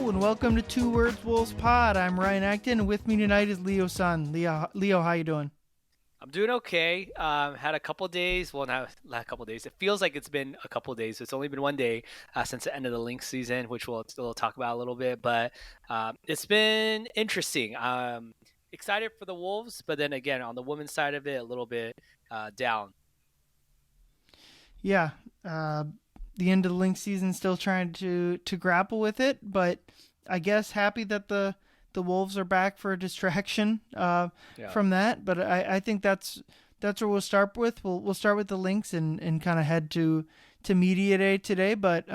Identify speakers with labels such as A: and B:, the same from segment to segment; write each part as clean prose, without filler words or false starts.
A: and welcome to Two Words Wolves Pod. I'm Ryan Eichten, and with me tonight is Leo Sun. Leo, how you doing?
B: I'm doing okay. Had a couple days. Well, not a couple days. It feels like it's been a couple days. It's only been one day since the end of the Lynx season, which we'll talk about a little bit. But it's been interesting. Excited for the Wolves, but then again, on the women's side of it, a little bit down.
A: Yeah, the end of the Lynx season, still trying to grapple with it, but I guess happy that the Wolves are back for a distraction from that. But I think that's where we'll start with. We'll start with the Lynx and kind of head to media day today. But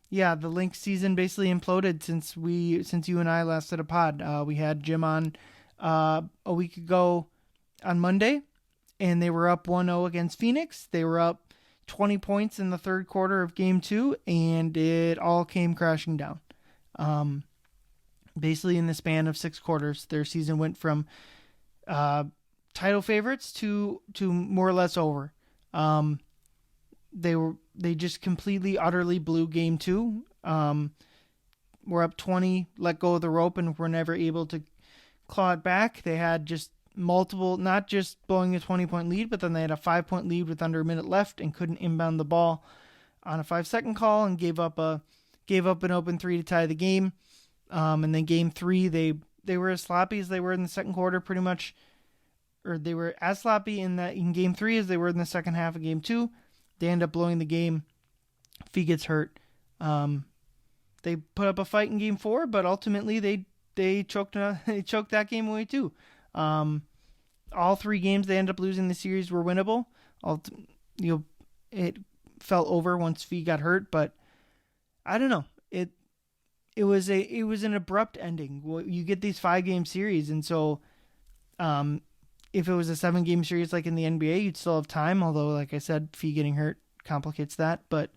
A: yeah, the Lynx season basically imploded since you and I last did a pod. We had Jim on a week ago on Monday, and they were up 1-0 against Phoenix. They were up 20 points in the third quarter of Game 2, and it all came crashing down. Basically, in the span of 6 quarters, their season went from title favorites to more or less over. They just completely, utterly blew Game 2. Were up 20, let go of the rope, and were never able to claw it back. They had just multiple, not just blowing a 20-point lead, but then they had a 5-point lead with under a minute left and couldn't inbound the ball on a 5-second call and gave up an open 3 to tie the game. And then Game 3, they were as sloppy as they were in the second quarter, pretty much, or they were as sloppy in Game 3 as they were in the second half of Game 2. They end up blowing the game. Fee gets hurt. They put up a fight in Game 4, but ultimately they choked that game away too. All 3 games they end up losing the series were winnable. It fell over once Fee got hurt, but I don't know. It was an abrupt ending. You get these 5-game series, and so if it was a 7-game series like in the NBA, you'd still have time. Although, like I said, Fee getting hurt complicates that. But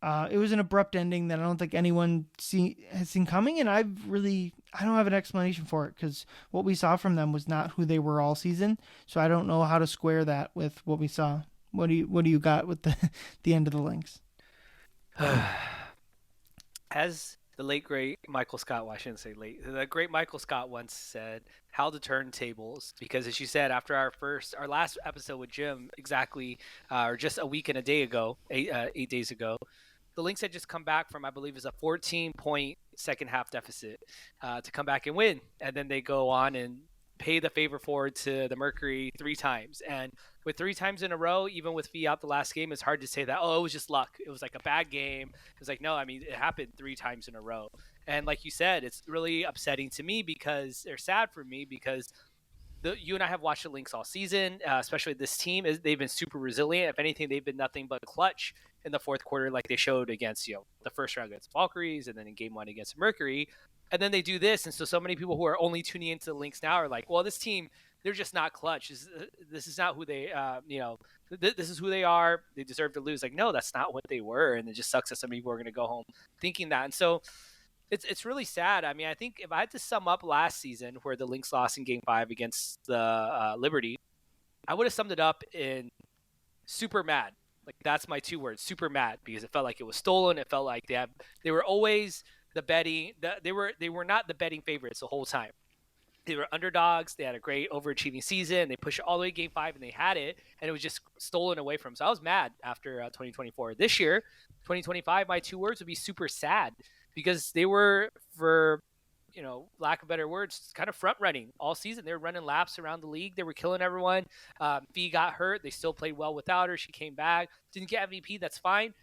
A: it was an abrupt ending that I don't think anyone has seen coming, and I don't have an explanation for it because what we saw from them was not who they were all season. So I don't know how to square that with what we saw. What do you got with the end of the Lynx?
B: As the late great Michael Scott, well, I shouldn't say late. The great Michael Scott once said, "How to turn tables." Because as you said, after our last episode with Jim, exactly, or just a week and a day ago, 8 days ago, the Lynx had just come back from, I believe, is a 14-point second half deficit to come back and win, and then they go on and pay the favor forward to the Mercury 3 times. And with 3 times in a row, even with Fee out the last game, it's hard to say that, it was just luck. It was like a bad game. It was like, no, I mean, it happened 3 times in a row. And like you said, it's really upsetting to me because they're sad for me because you and I have watched the Lynx all season, especially this team. They've been super resilient. If anything, they've been nothing but clutch in the fourth quarter like they showed against, the first round against Valkyries and then in Game 1 against Mercury. And then they do this, and so many people who are only tuning into the Lynx now are like, well, this team, they're just not clutch. This is not who they, this is who they are. They deserve to lose. Like, no, that's not what they were, and it just sucks that some people are going to go home thinking that. And so it's really sad. I mean, I think if I had to sum up last season where the Lynx lost in Game 5 against the Liberty, I would have summed it up in super mad. Like, that's my 2 words, super mad, because it felt like it was stolen. It felt like they were always the betting. They were not the betting favorites the whole time. They were underdogs. They had a great overachieving season. They pushed it all the way to Game 5, and they had it, and it was just stolen away from them. So I was mad after 2024. This year, 2025, my 2 words would be super sad because they were, for lack of better words, kind of front running all season. They were running laps around the league. They were killing everyone. Fee got hurt. They still played well without her. She came back. Didn't get MVP. That's fine.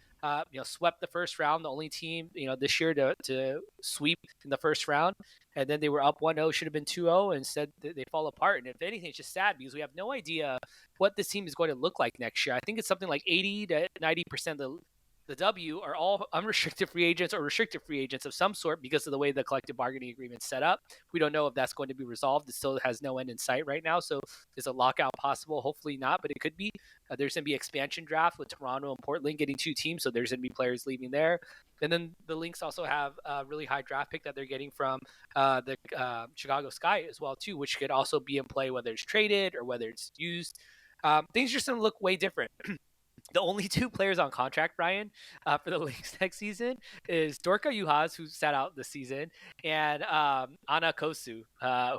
B: Swept the first round, the only team, this year to sweep in the first round. And then they were up 1-0, should have been 2-0. Instead, they fall apart. And if anything, it's just sad because we have no idea what this team is going to look like next year. I think it's something like 80 to 90% of the W are all unrestricted free agents or restricted free agents of some sort because of the way the collective bargaining agreement is set up. We don't know if that's going to be resolved. It still has no end in sight right now. So is a lockout possible? Hopefully not, but it could be. There's going to be expansion draft with Toronto and Portland getting 2 teams. So there's going to be players leaving there. And then the Lynx also have a really high draft pick that they're getting from the Chicago Sky as well, too, which could also be in play, whether it's traded or whether it's used. Things just going to look way different. The only two players on contract, Brian, for the Lynx next season is Dorka Juhas, who sat out this season, and Anna Kosu,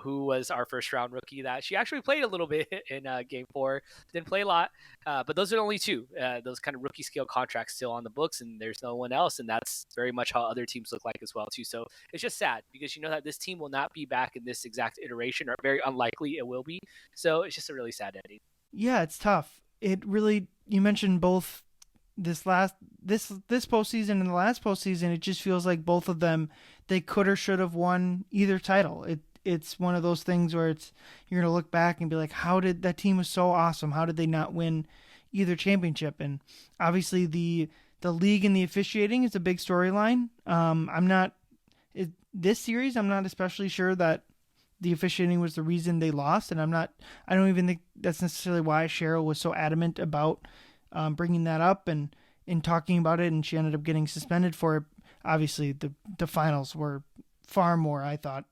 B: who was our first round rookie. That she actually played a little bit in Game 4, didn't play a lot, but those are the only two. Those kind of rookie scale contracts still on the books, and there's no one else, and that's very much how other teams look like as well too. So it's just sad because you know that this team will not be back in this exact iteration, or very unlikely it will be. So it's just a really sad ending.
A: Yeah, it's tough. It really, you mentioned both this postseason and the last postseason. It just feels like both of them, they could or should have won either title. It's one of those things where you're gonna look back and be like, how did that team was so awesome? How did they not win either championship? And obviously the league and the officiating is a big storyline. This series, I'm not especially sure that the officiating was the reason they lost, and I don't even think that's necessarily why Cheryl was so adamant about bringing that up and talking about it, and she ended up getting suspended for it. Obviously, the finals were far more, I thought,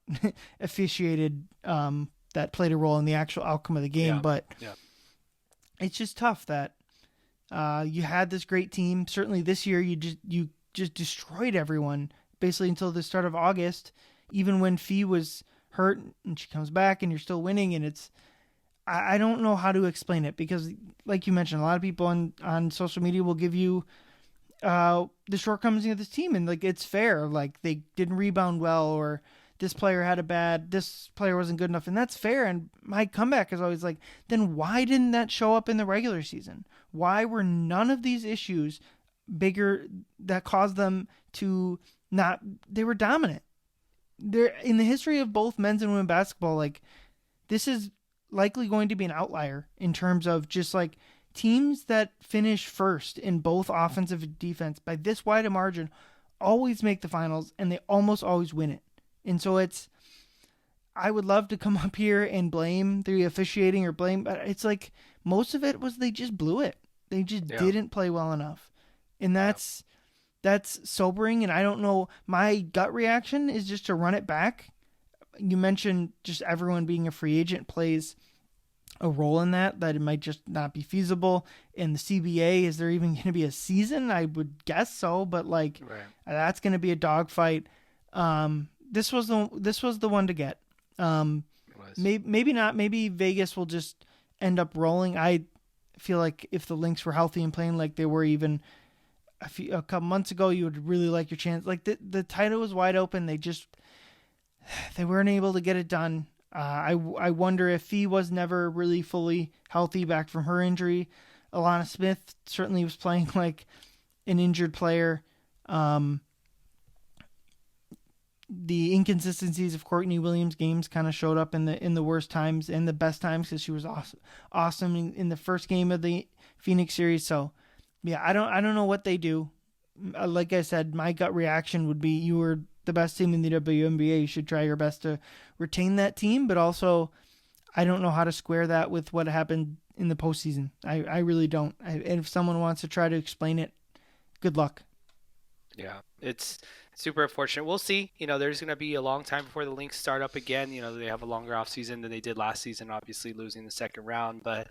A: officiated that played a role in the actual outcome of the game. But it's just tough that you had this great team. Certainly this year, you just destroyed everyone basically until the start of August, even when Fee was hurt and she comes back and you're still winning. And I don't know how to explain it, because like you mentioned, a lot of people on social media will give you the shortcomings of this team, and like it's fair, like they didn't rebound well, or this player wasn't good enough, and that's fair. And my comeback is always like, then why didn't that show up in the regular season? Why were none of these issues bigger that caused them to not, they were dominant. They're in the history of both men's and women's basketball, like this is likely going to be an outlier in terms of just like teams that finish first in both offensive and defense by this wide a margin always make the finals, and they almost always win it. And so I would love to come up here and blame the officiating but it's like most of it was they just blew it. They just didn't play well enough. And that's sobering, and I don't know. My gut reaction is just to run it back. You mentioned just everyone being a free agent plays a role in that it might just not be feasible. In the CBA, is there even going to be a season? I would guess so, but that's going to be a dogfight. This was the one to get. Maybe not. Maybe Vegas will just end up rolling. I feel like if the Lynx were healthy and playing like they were even a couple months ago, you would really like your chance. Like the title was wide open. They weren't able to get it done. I wonder if Fee was never really fully healthy back from her injury. Alana Smith certainly was playing like an injured player. The inconsistencies of Courtney Williams' games kind of showed up in the worst times and the best times, because she was awesome in the first game of the Phoenix series. So yeah, I don't know what they do. Like I said, my gut reaction would be you were the best team in the WNBA. You should try your best to retain that team, but also I don't know how to square that with what happened in the postseason. I really don't. And if someone wants to try to explain it, good luck.
B: Yeah, it's super unfortunate. We'll see. There's going to be a long time before the Lynx start up again. They have a longer off season than they did last season, obviously losing the second round, but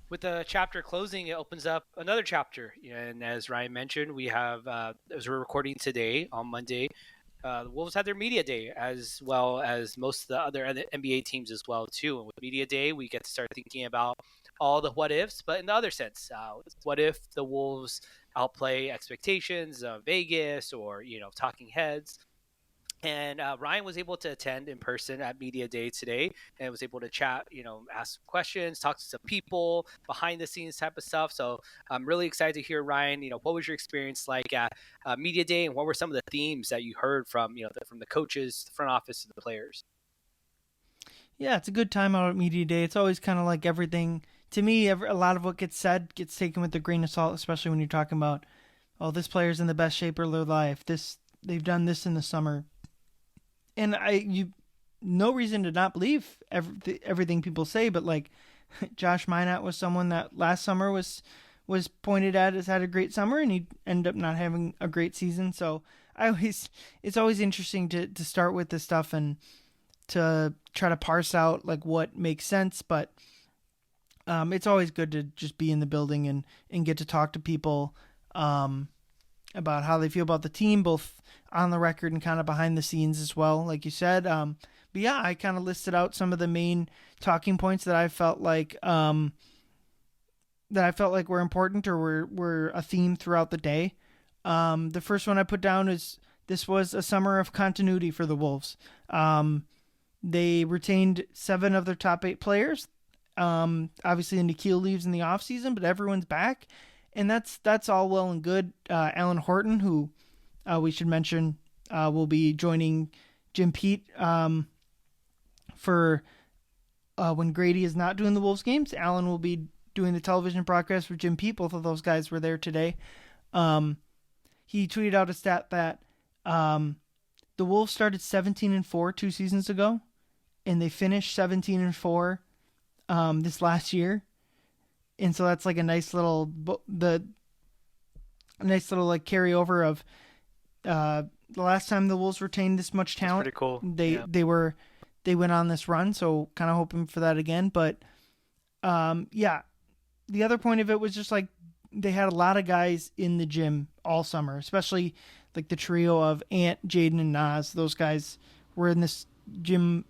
B: with the chapter closing, it opens up another chapter. And as Ryan mentioned, we have, as we're recording today on Monday, the Wolves had their media day, as well as most of the other NBA teams as well too. And with media day, we get to start thinking about all the what ifs, but in the other sense, what if the Wolves outplay expectations of Vegas or talking heads? And Ryan was able to attend in person at Media Day today and was able to chat, ask questions, talk to some people, behind the scenes type of stuff. So I'm really excited to hear, Ryan, what was your experience like at Media Day, and what were some of the themes that you heard from, from the coaches, the front office, and the players?
A: Yeah, it's a good time out at Media Day. It's always kind of like everything. To me, a lot of what gets said gets taken with a grain of salt, especially when you're talking about, oh, this player's in the best shape of their life. They've done this in the summer. And no reason to not believe everything people say, but like Josh Minot was someone that last summer was pointed at as had a great summer, and he ended up not having a great season. So it's always interesting to start with this stuff and to try to parse out like what makes sense. But It's always good to just be in the building and get to talk to people about how they feel about the team, both on the record and kind of behind the scenes as well, like you said. But yeah, I kind of listed out some of the main talking points that I felt like were important or were a theme throughout the day. The first one I put down is this was a summer of continuity for the Wolves. They retained 7 of their top 8 players. Obviously, Nikhil leaves in the offseason, but everyone's back. And that's all well and good. Alan Horton, who we should mention, will be joining Jim Pete for when Grady is not doing the Wolves games. Alan will be doing the television broadcast for Jim Pete. Both of those guys were there today. He tweeted out a stat that the Wolves started 17-4 2 seasons ago, and they finished 17-4 this last year. And so that's like a nice little like carryover of the last time the Wolves retained this much talent.
B: That's pretty
A: cool. They went on this run, so kind of hoping for that again. But yeah, the other point of it was just like they had a lot of guys in the gym all summer, especially like the trio of Ant, Jayden, and Nas. Those guys were in this gym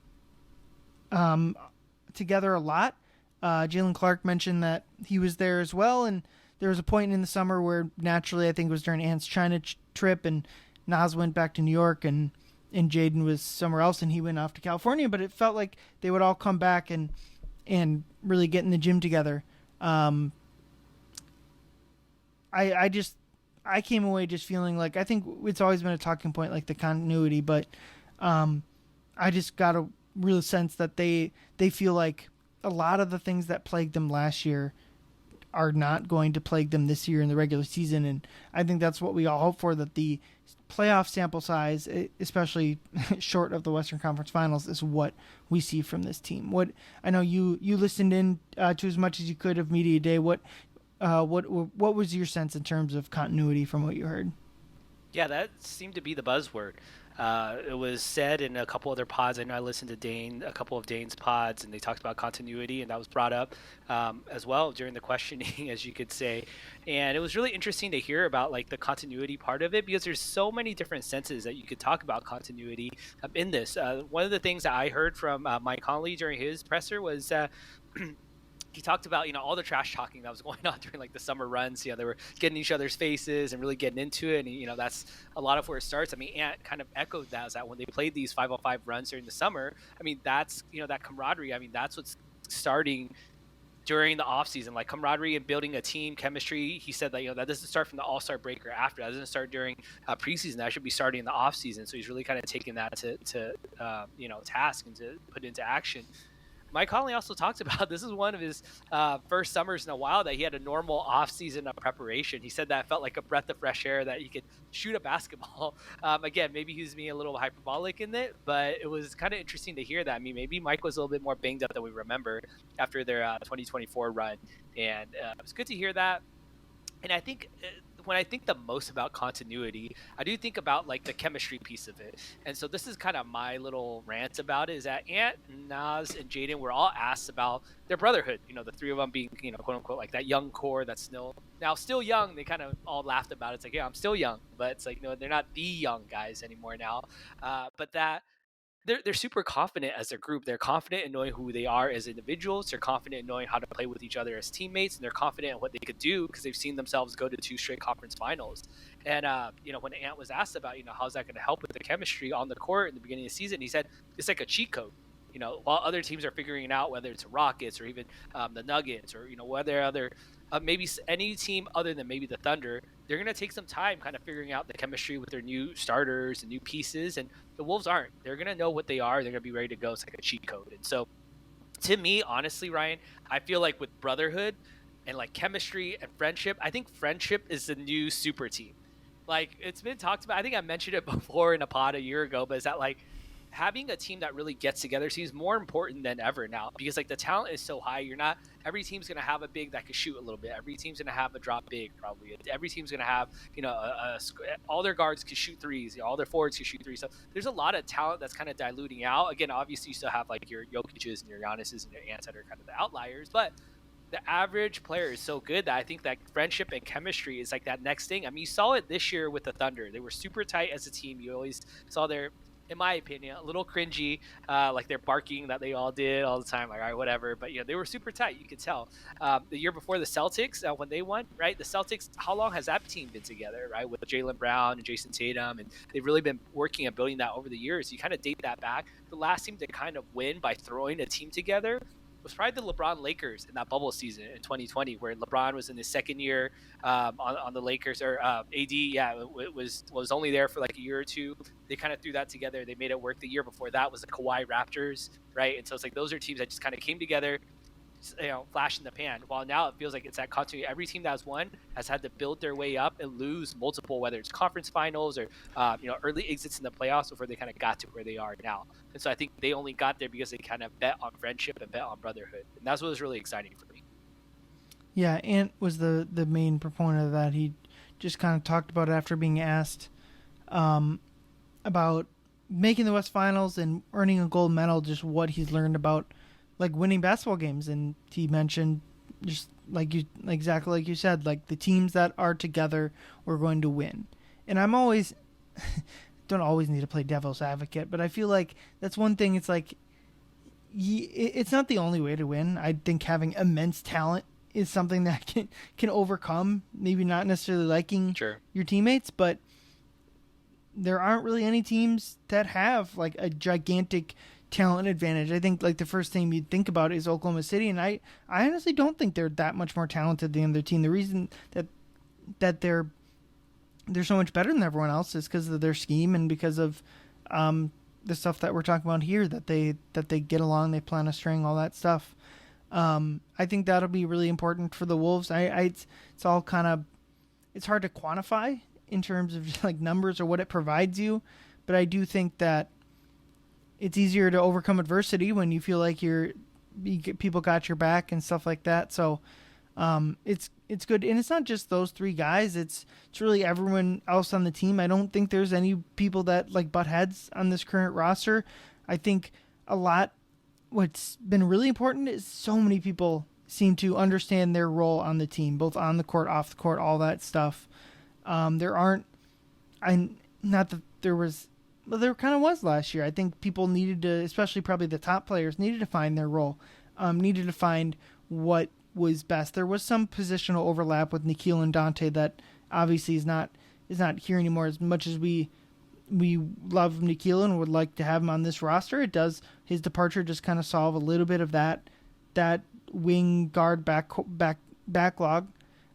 A: together a lot. Jaylen Clark mentioned that he was there as well, and there was a point in the summer where naturally, I think it was during Ant's China trip, and Nas went back to New York, and Jayden was somewhere else, and he went off to California. But it felt like they would all come back and really get in the gym together. I came away just feeling like, I think it's always been a talking point, like the continuity, but I just got a real sense that they feel like a lot of the things that plagued them last year are not going to plague them this year in the regular season. And I think that's what we all hope for, that the playoff sample size, especially short of the Western Conference Finals, is what we see from this team. What I know you listened in to as much as you could of Media Day. What was your sense in terms of continuity from what you heard?
B: Yeah, that seemed to be the buzzword. It was said in a couple other pods. I know I listened to a couple of Dane's pods, and they talked about continuity, and that was brought up as well during the questioning, as you could say. And it was really interesting to hear about like the continuity part of it, because there's so many different senses that you could talk about continuity in this. One of the things that I heard from Mike Conley during his presser was he talked about, all the trash talking that was going on during like the summer runs. They were getting each other's faces and really getting into it. And, that's a lot of where it starts. I mean, Ant kind of echoed that when they played these 5-on-5 runs during the summer. I mean, that's, that camaraderie. I mean, that's what's starting during the off season, like camaraderie and building a team chemistry. He said that, that doesn't start from the All-Star break or after. That doesn't start during preseason. That should be starting in the off season. So he's really kind of taking that to task and to put into action. Mike Conley also talked about this is one of his first summers in a while that he had a normal off-season of preparation. He said that felt like a breath of fresh air, that he could shoot a basketball. Again, maybe he was being a little hyperbolic in it, but it was kind of interesting to hear that. I mean, maybe Mike was a little bit more banged up than we remember after their 2024 run. And it was good to hear that. And I think when I think the most about continuity, I do think about like the chemistry piece of it. And so this is kind of my little rant about it, is that Ant, Nas, and Jayden were all asked about their brotherhood. The three of them being, quote unquote, like that young core that's still young. They kind of all laughed about it. It's like, yeah, I'm still young, but it's like, no, they're not the young guys anymore now. But that they're super confident as a group. They're confident in knowing who they are as individuals. They're confident in knowing how to play with each other as teammates, and they're confident in what they could do because they've seen themselves go to 2 straight conference finals. And when Ant was asked about how's that going to help with the chemistry on the court in the beginning of the season, he said it's like a cheat code. While other teams are figuring it out, whether it's Rockets or even the Nuggets or whether other maybe any team other than maybe the Thunder, they're going to take some time kind of figuring out the chemistry with their new starters and new pieces. And the Wolves aren't. They're going to know what they are. They're going to be ready to go. It's like a cheat code. And so to me, honestly, Ryan, I feel like with brotherhood and like chemistry and friendship, I think friendship is the new super team. Like it's been talked about. I think I mentioned it before in a pod a year ago, but is that like having a team that really gets together seems more important than ever now, because like the talent is so high. Every team's going to have a big that can shoot a little bit. Every team's going to have a drop big probably. Every team's going to have, all their guards can shoot threes. All their forwards can shoot threes. So there's a lot of talent that's kind of diluting out. Again, obviously you still have like your Jokic's and your Giannis's and your Ants that are kind of the outliers, but the average player is so good that I think that friendship and chemistry is like that next thing. I mean, you saw it this year with the Thunder. They were super tight as a team. You always saw their, in my opinion, a little cringy, like their barking that they all did all the time, like, all right, whatever. But, they were super tight. You could tell. The year before the Celtics, when they won, right, the Celtics, how long has that team been together, right, with Jaylen Brown and Jason Tatum? And they've really been working at building that over the years. You kind of date that back. The last team to kind of win by throwing a team together was probably the LeBron Lakers in that bubble season in 2020, where LeBron was in his second year on the Lakers, or AD, was only there for like a year or two. They kind of threw that together. They made it work. The year before that was the Kawhi Raptors, right? And so it's like those are teams that just kind of came together, flash in the pan. While now it feels like it's that continuity. Every team that's won has had to build their way up and lose multiple, whether it's conference finals or early exits in the playoffs before they kind of got to where they are now. And so I think they only got there because they kind of bet on friendship and bet on brotherhood, and that's what was really exciting for me.
A: Yeah, Ant was the main proponent of that. He just kind of talked about it after being asked about making the West Finals and earning a gold medal, just what he's learned about like winning basketball games. And he mentioned just exactly like you said, like the teams that are together are going to win. And I'm always don't always need to play devil's advocate, but I feel like that's one thing. It's like it's not the only way to win. I think having immense talent is something that can overcome maybe not necessarily liking your teammates, but there aren't really any teams that have like a gigantic talent advantage. I think like the first thing you'd think about is Oklahoma City, and I honestly don't think they're that much more talented than their team. The reason that they're so much better than everyone else is because of their scheme and because of the stuff that we're talking about here, that they get along, they plan a string, all that stuff. I think that'll be really important for the Wolves. It's all kind of, it's hard to quantify in terms of just like numbers or what it provides you, but I do think that it's easier to overcome adversity when you feel like people got your back and stuff like that. So it's good, and it's not just those three guys. It's really everyone else on the team. I don't think there's any people that like butt heads on this current roster. I think what's been really important is so many people seem to understand their role on the team, both on the court, off the court, all that stuff. There kind of was last year. I think people needed to, especially probably the top players, needed to find their role, needed to find what was best. There was some positional overlap with Nikhil and Dante that obviously is not here anymore. As much as we love Nikhil and would like to have him on this roster, his departure just kind of solve a little bit of that wing guard backlog.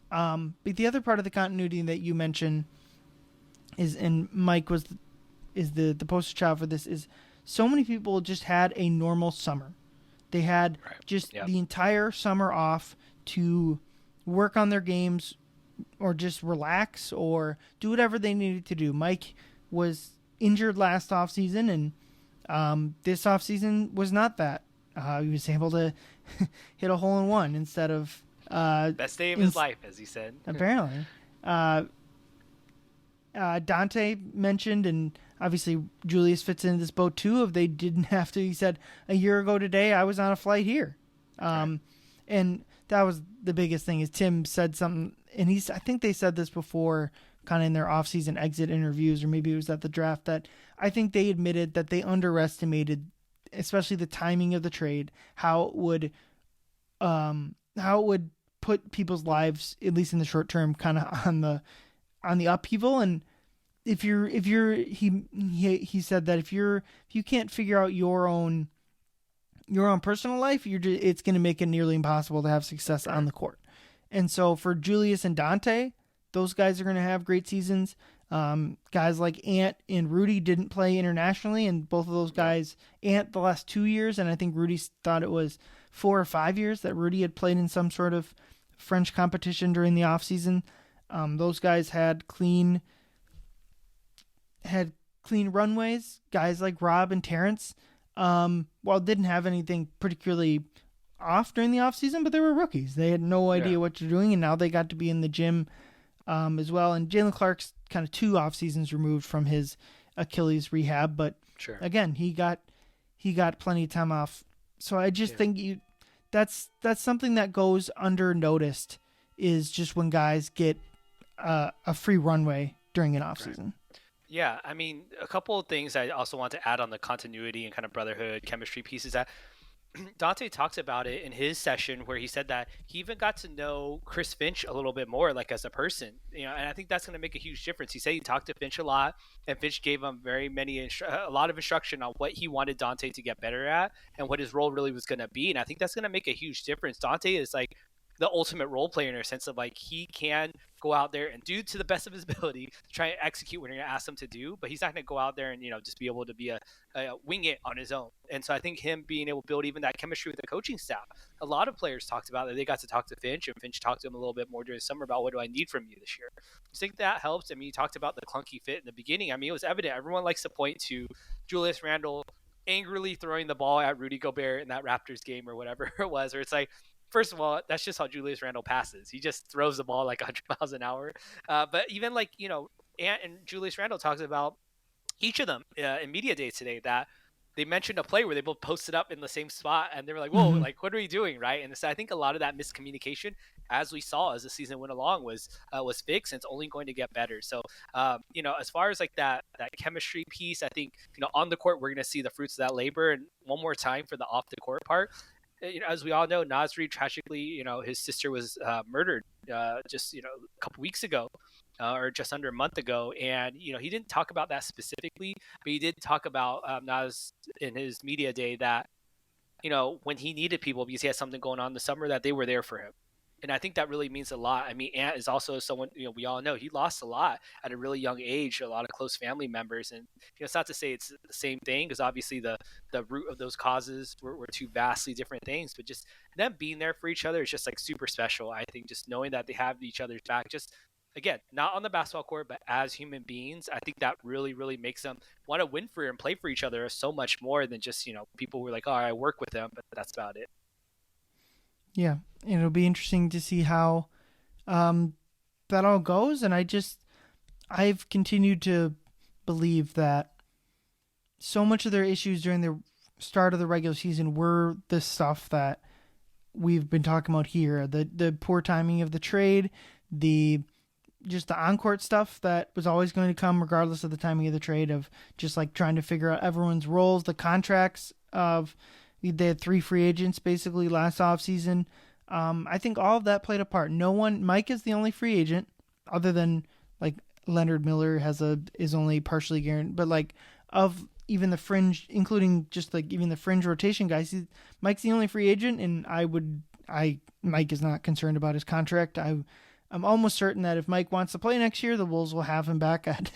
A: But the other part of the continuity that you mentioned is, and Mike is the poster child for this, is so many people just had a normal summer. They had the entire summer off to work on their games or just relax or do whatever they needed to do. Mike was injured last offseason, and this offseason was not that. He was able to hit a hole-in-one instead of...
B: best day of his life, as he said.
A: Apparently. Dante mentioned, and obviously Julius fits into this boat too, if they didn't have to. He said, a year ago today, I was on a flight here. And that was the biggest thing, is Tim said something, and I think they said this before, kind of in their offseason exit interviews, or maybe it was at the draft, that I think they admitted that they underestimated, especially the timing of the trade, how it would put people's lives, at least in the short term, kind of on the upheaval. And he said that if you can't figure out your own personal life, it's going to make it nearly impossible to have success on the court. And so for Julius and Dante, those guys are going to have great seasons. Guys like Ant and Rudy didn't play internationally, and both of those guys, Ant the last 2 years, and I think Rudy thought it was 4 or 5 years that Rudy had played in some sort of French competition during the offseason. Those guys had clean runways. Guys like Rob and Terrence, didn't have anything particularly off during the offseason, but they were rookies. They had no idea what they're doing, and now they got to be in the gym as well. And Jaylen Clark's kind of 2 off seasons removed from his Achilles rehab, but again, he got plenty of time off. So I just think that's something that goes under noticed, is just when guys get a free runway during an off season.
B: Right. Yeah, I mean, a couple of things I also want to add on the continuity and kind of brotherhood chemistry pieces that Dante talks about it in his session, where he said that he even got to know Chris Finch a little bit more, like as a person, and I think that's going to make a huge difference. He said he talked to Finch a lot, and Finch gave him a lot of instruction on what he wanted Dante to get better at and what his role really was going to be. And I think that's going to make a huge difference. Dante is like the ultimate role player in a sense of like he can go out there and do to the best of his ability, try and execute what you're going to ask him to do, but he's not going to go out there and just be able to be a wing it on his own. And so I think him being able to build even that chemistry with the coaching staff, a lot of players talked about that. They got to talk to Finch, and Finch talked to him a little bit more during the summer about what do I need from you this year. I think that helps. I mean, you talked about the clunky fit in the beginning. I mean, it was evident. Everyone likes to point to Julius Randle angrily throwing the ball at Rudy Gobert in that Raptors game or whatever it was, or it's like, first of all, that's just how Julius Randle passes. He just throws the ball like 100 miles an hour. But even like, Ant and Julius Randle talks about each of them in media days today that they mentioned a play where they both posted up in the same spot and they were like, whoa, like, what are we doing? Right. And so I think a lot of that miscommunication, as we saw as the season went along, was fixed, and it's only going to get better. So, as far as like that chemistry piece, I think, on the court, we're going to see the fruits of that labor. And one more time for the off the court part, as we all know, Nasri tragically, his sister was murdered just, a couple weeks ago, or just under a month ago. And, he didn't talk about that specifically, but he did talk about Nas in his media day that, when he needed people because he had something going on in the summer, that they were there for him. And I think that really means a lot. I mean, Ant is also someone, we all know he lost a lot at a really young age, a lot of close family members. And, it's not to say it's the same thing, because obviously the root of those causes were two vastly different things, but just them being there for each other is just like super special. I think just knowing that they have each other's back, just again, not on the basketball court, but as human beings, I think that really, really makes them want to win for and play for each other so much more than just, people who are like, oh, I work with them, but that's about it.
A: Yeah, and it'll be interesting to see how that all goes. And I've continued to believe that so much of their issues during the start of the regular season were the stuff that we've been talking about here. The poor timing of the trade, just the on-court stuff that was always going to come regardless of the timing of the trade, of just like trying to figure out everyone's roles, the contracts of... They had 3 free agents basically last offseason. I think all of that played a part. Mike is the only free agent, other than like Leonard Miller is only partially guaranteed, but like of even the fringe, including just like even the fringe rotation guys, Mike's the only free agent, and Mike is not concerned about his contract. I'm almost certain that if Mike wants to play next year, the Wolves will have him back at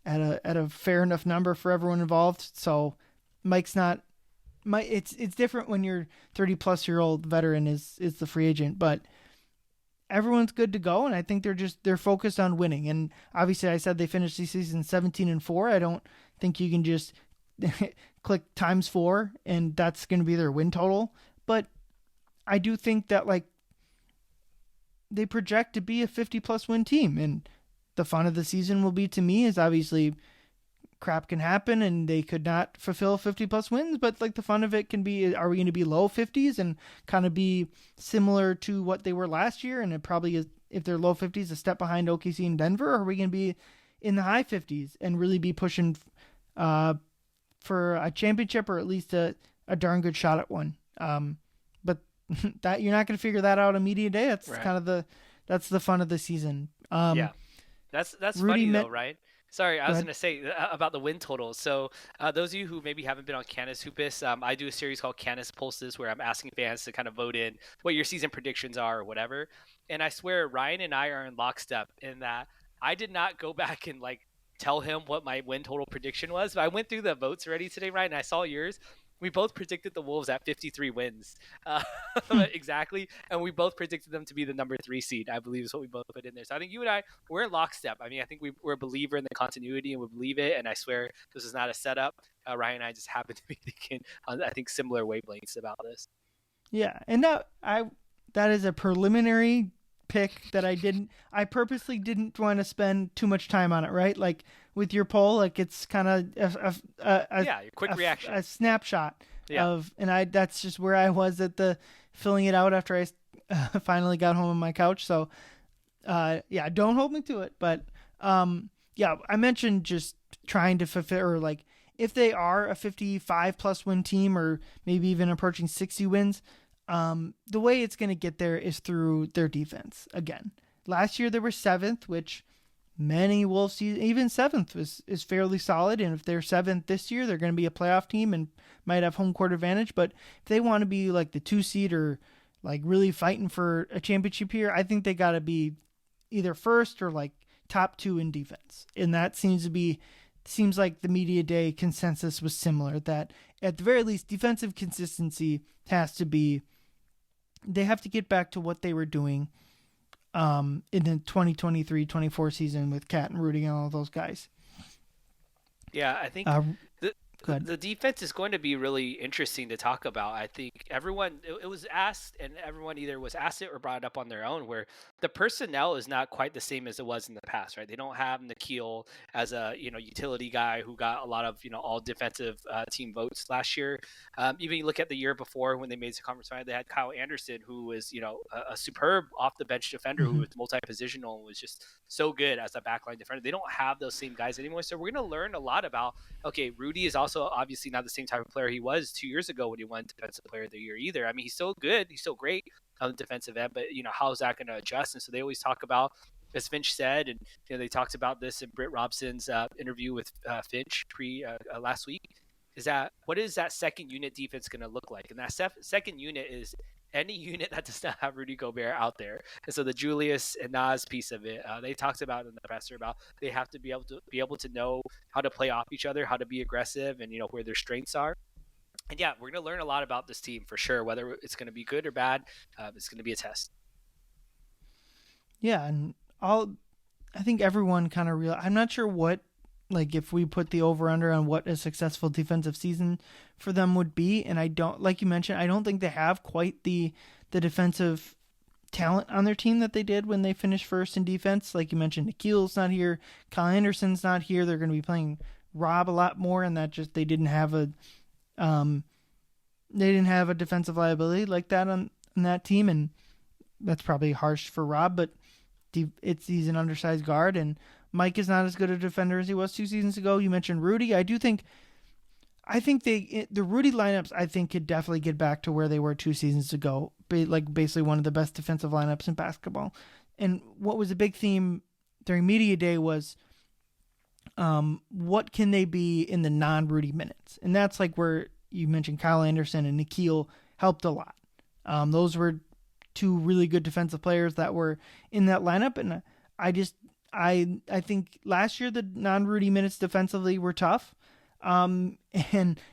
A: a fair enough number for everyone involved. So Mike's not. It's different when your 30-plus-year-old veteran is the free agent, but everyone's good to go, and I think they're focused on winning. And obviously, I said they finished the season 17-4. I don't think you can just click times 4 and that's going to be their win total. But I do think that like they project to be a 50-plus win team, and the fun of the season will be, to me, is obviously crap can happen and they could not fulfill 50-plus wins, but like the fun of it can be, are we going to be low 50s and kind of be similar to what they were last year? And it probably is, if they're low 50s, a step behind OKC and Denver, or are we going to be in the high 50s and really be pushing for a championship, or at least a darn good shot at one? But that you're not going to figure that out on media day. That's right. Kind of that's the fun of the season.
B: Yeah, that's funny though, right? Sorry, I was going to say about the win totals. So those of you who maybe haven't been on Canis Hoopus, I do a series called Canis Pulses where I'm asking fans to kind of vote in what your season predictions are or whatever. And I swear Ryan and I are in lockstep in that I did not go back and like tell him what my win total prediction was. But I went through the votes already today, Ryan, and I saw yours. We both predicted the Wolves at 53 wins. Exactly. And we both predicted them to be the number 3 seed, I believe is what we both put in there. So I think you and I, we're in lockstep. I mean, I think we're a believer in the continuity and we believe it. And I swear this is not a setup. Ryan and I just happen to be thinking on, I think, similar wavelengths about this.
A: Yeah. And that is a preliminary pick that I purposely didn't want to spend too much time on it, right? Like with your poll, like it's kind of
B: your quick reaction,
A: a snapshot of, and that's just where I was at the filling it out after I finally got home on my couch. So, yeah, don't hold me to it. But, yeah, I mentioned just trying to fulfill, or like, if they are a 55 plus win team, or maybe even approaching 60 wins, the way it's going to get there is through their defense. Again, last year they were 7th, which many Wolves see, even 7th is fairly solid. And if they're 7th this year, they're going to be a playoff team and might have home court advantage. But if they want to be like the 2 seed, or like really fighting for a championship here, I think they got to be either first or like top 2 in defense. And that seems like the media day consensus was similar, that at the very least defensive consistency has to be, they have to get back to what they were doing in the 2023-24 season with Cat and Rudy and all those guys.
B: Yeah, I think the defense is going to be really interesting to talk about. I think everyone, it was asked, and everyone either was asked it or brought it up on their own, where the personnel is not quite the same as it was in the past, right? They don't have Nikhil as a utility guy who got a lot of all defensive team votes last year. Even you look at the year before when they made the conference final, they had Kyle Anderson, who was a superb off the bench defender who was multi-positional and was just so good as a backline defender. They don't have those same guys anymore, so we're going to learn a lot about. Okay, Rudy is also obviously not the same type of player he was 2 years ago when he won Defensive Player of the Year either. I mean, he's still good, he's still great on the defensive end, but how is that going to adjust? And so they always talk about, as Finch said, and they talked about this in Britt Robson's interview with Finch last week, is that what is that second unit defense going to look like? And that second unit is any unit that does not have Rudy Gobert out there. And so the Julius and Nas piece of it, they talked about in the presser about they have to be able to know how to play off each other, how to be aggressive, and where their strengths are. And yeah, we're going to learn a lot about this team for sure. Whether it's going to be good or bad, it's going to be a test.
A: Yeah, and I think everyone kind of I'm not sure what, like, if we put the over-under on what a successful defensive season for them would be, and I don't, like you mentioned, I don't think they have quite the defensive talent on their team that they did when they finished first in defense. Like you mentioned, Nikhil's not here, Kyle Anderson's not here. They're going to be playing Rob a lot more, and that just they didn't have a defensive liability like that on that team, and that's probably harsh for Rob, but he's an undersized guard, and Mike is not as good a defender as he was 2 seasons ago. You mentioned Rudy. I think the Rudy lineups, I think, could definitely get back to where they were 2 seasons ago, like basically one of the best defensive lineups in basketball. And what was a big theme during media day was what can they be in the non-Rudy minutes? And that's like where you mentioned Kyle Anderson and Nikhil helped a lot. Those were 2 really good defensive players that were in that lineup, and I think last year the non-Rudy minutes defensively were tough, and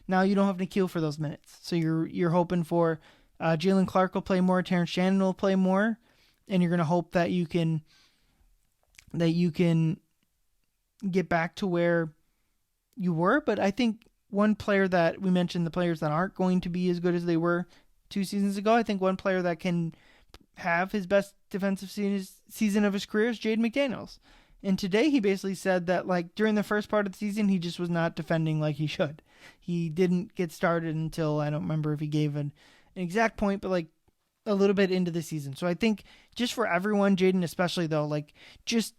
A: now you don't have Nikhil for those minutes. So you're hoping for Jaylen Clark will play more, Terrence Shannon will play more, and you're going to hope that you can get back to where you were. But I think one player that we mentioned, the players that aren't going to be as good as they were 2 seasons ago, I think one player that can have his best defensive season of his career is Jaden McDaniels. And today he basically said that, like, during the first part of the season, he just was not defending like he should. He didn't get started until, I don't remember if he gave an exact point, but like a little bit into the season. So I think just for everyone, Jaden especially though, like, just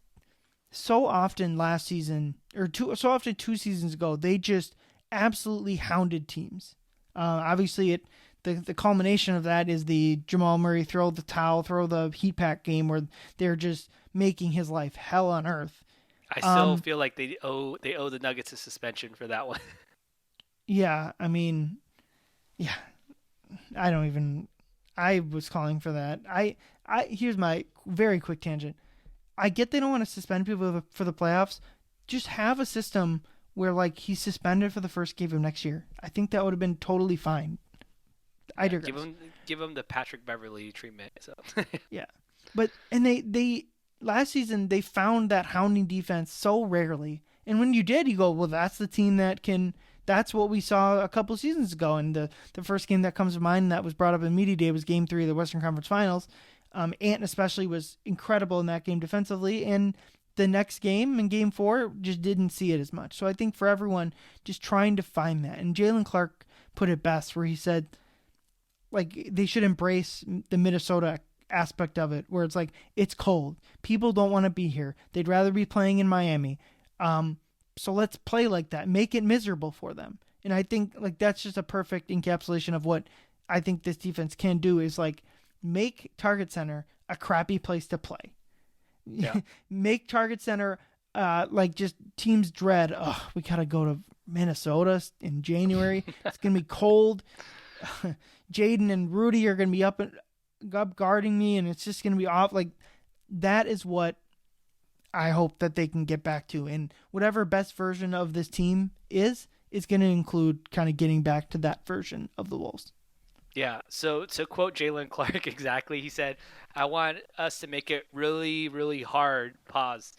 A: so often last season, or so often 2 seasons ago, they just absolutely hounded teams. Obviously the culmination of that is the Jamal Murray throw the heat pack game where they're just making his life hell on earth.
B: I still feel like they owe the Nuggets a suspension for that one.
A: Yeah, I mean, yeah, I was calling for that. Here's my very quick tangent. I get they don't want to suspend people for the playoffs. Just have a system where, like, he's suspended for the first game of next year. I think that would have been totally fine. I digress.
B: Give him the Patrick Beverly treatment. So
A: yeah, but they last season they found that hounding defense so rarely, and when you did, you go, well, that's the team that can. That's what we saw a couple seasons ago, and the first game that comes to mind that was brought up in media day was Game 3 of the Western Conference Finals. Ant especially was incredible in that game defensively, and the next game in Game 4 just didn't see it as much. So I think for everyone, just trying to find that, and Jaylen Clark put it best, where he said, like they should embrace the Minnesota aspect of it, where it's like it's cold. People don't want to be here. They'd rather be playing in Miami. So let's play like that. Make it miserable for them. And I think like that's just a perfect encapsulation of what I think this defense can do is like make Target Center a crappy place to play.
B: Yeah.
A: Make Target Center like just teams dread. Oh, we gotta go to Minnesota in January. It's gonna be cold. Jaylen and Rudy are gonna be up guarding me, and it's just gonna be off. Like that is what I hope that they can get back to, and whatever best version of this team is going to include kind of getting back to that version of the Wolves.
B: Yeah. So to quote Jaylen Clark exactly, he said, "I want us to make it really, really hard." Pause.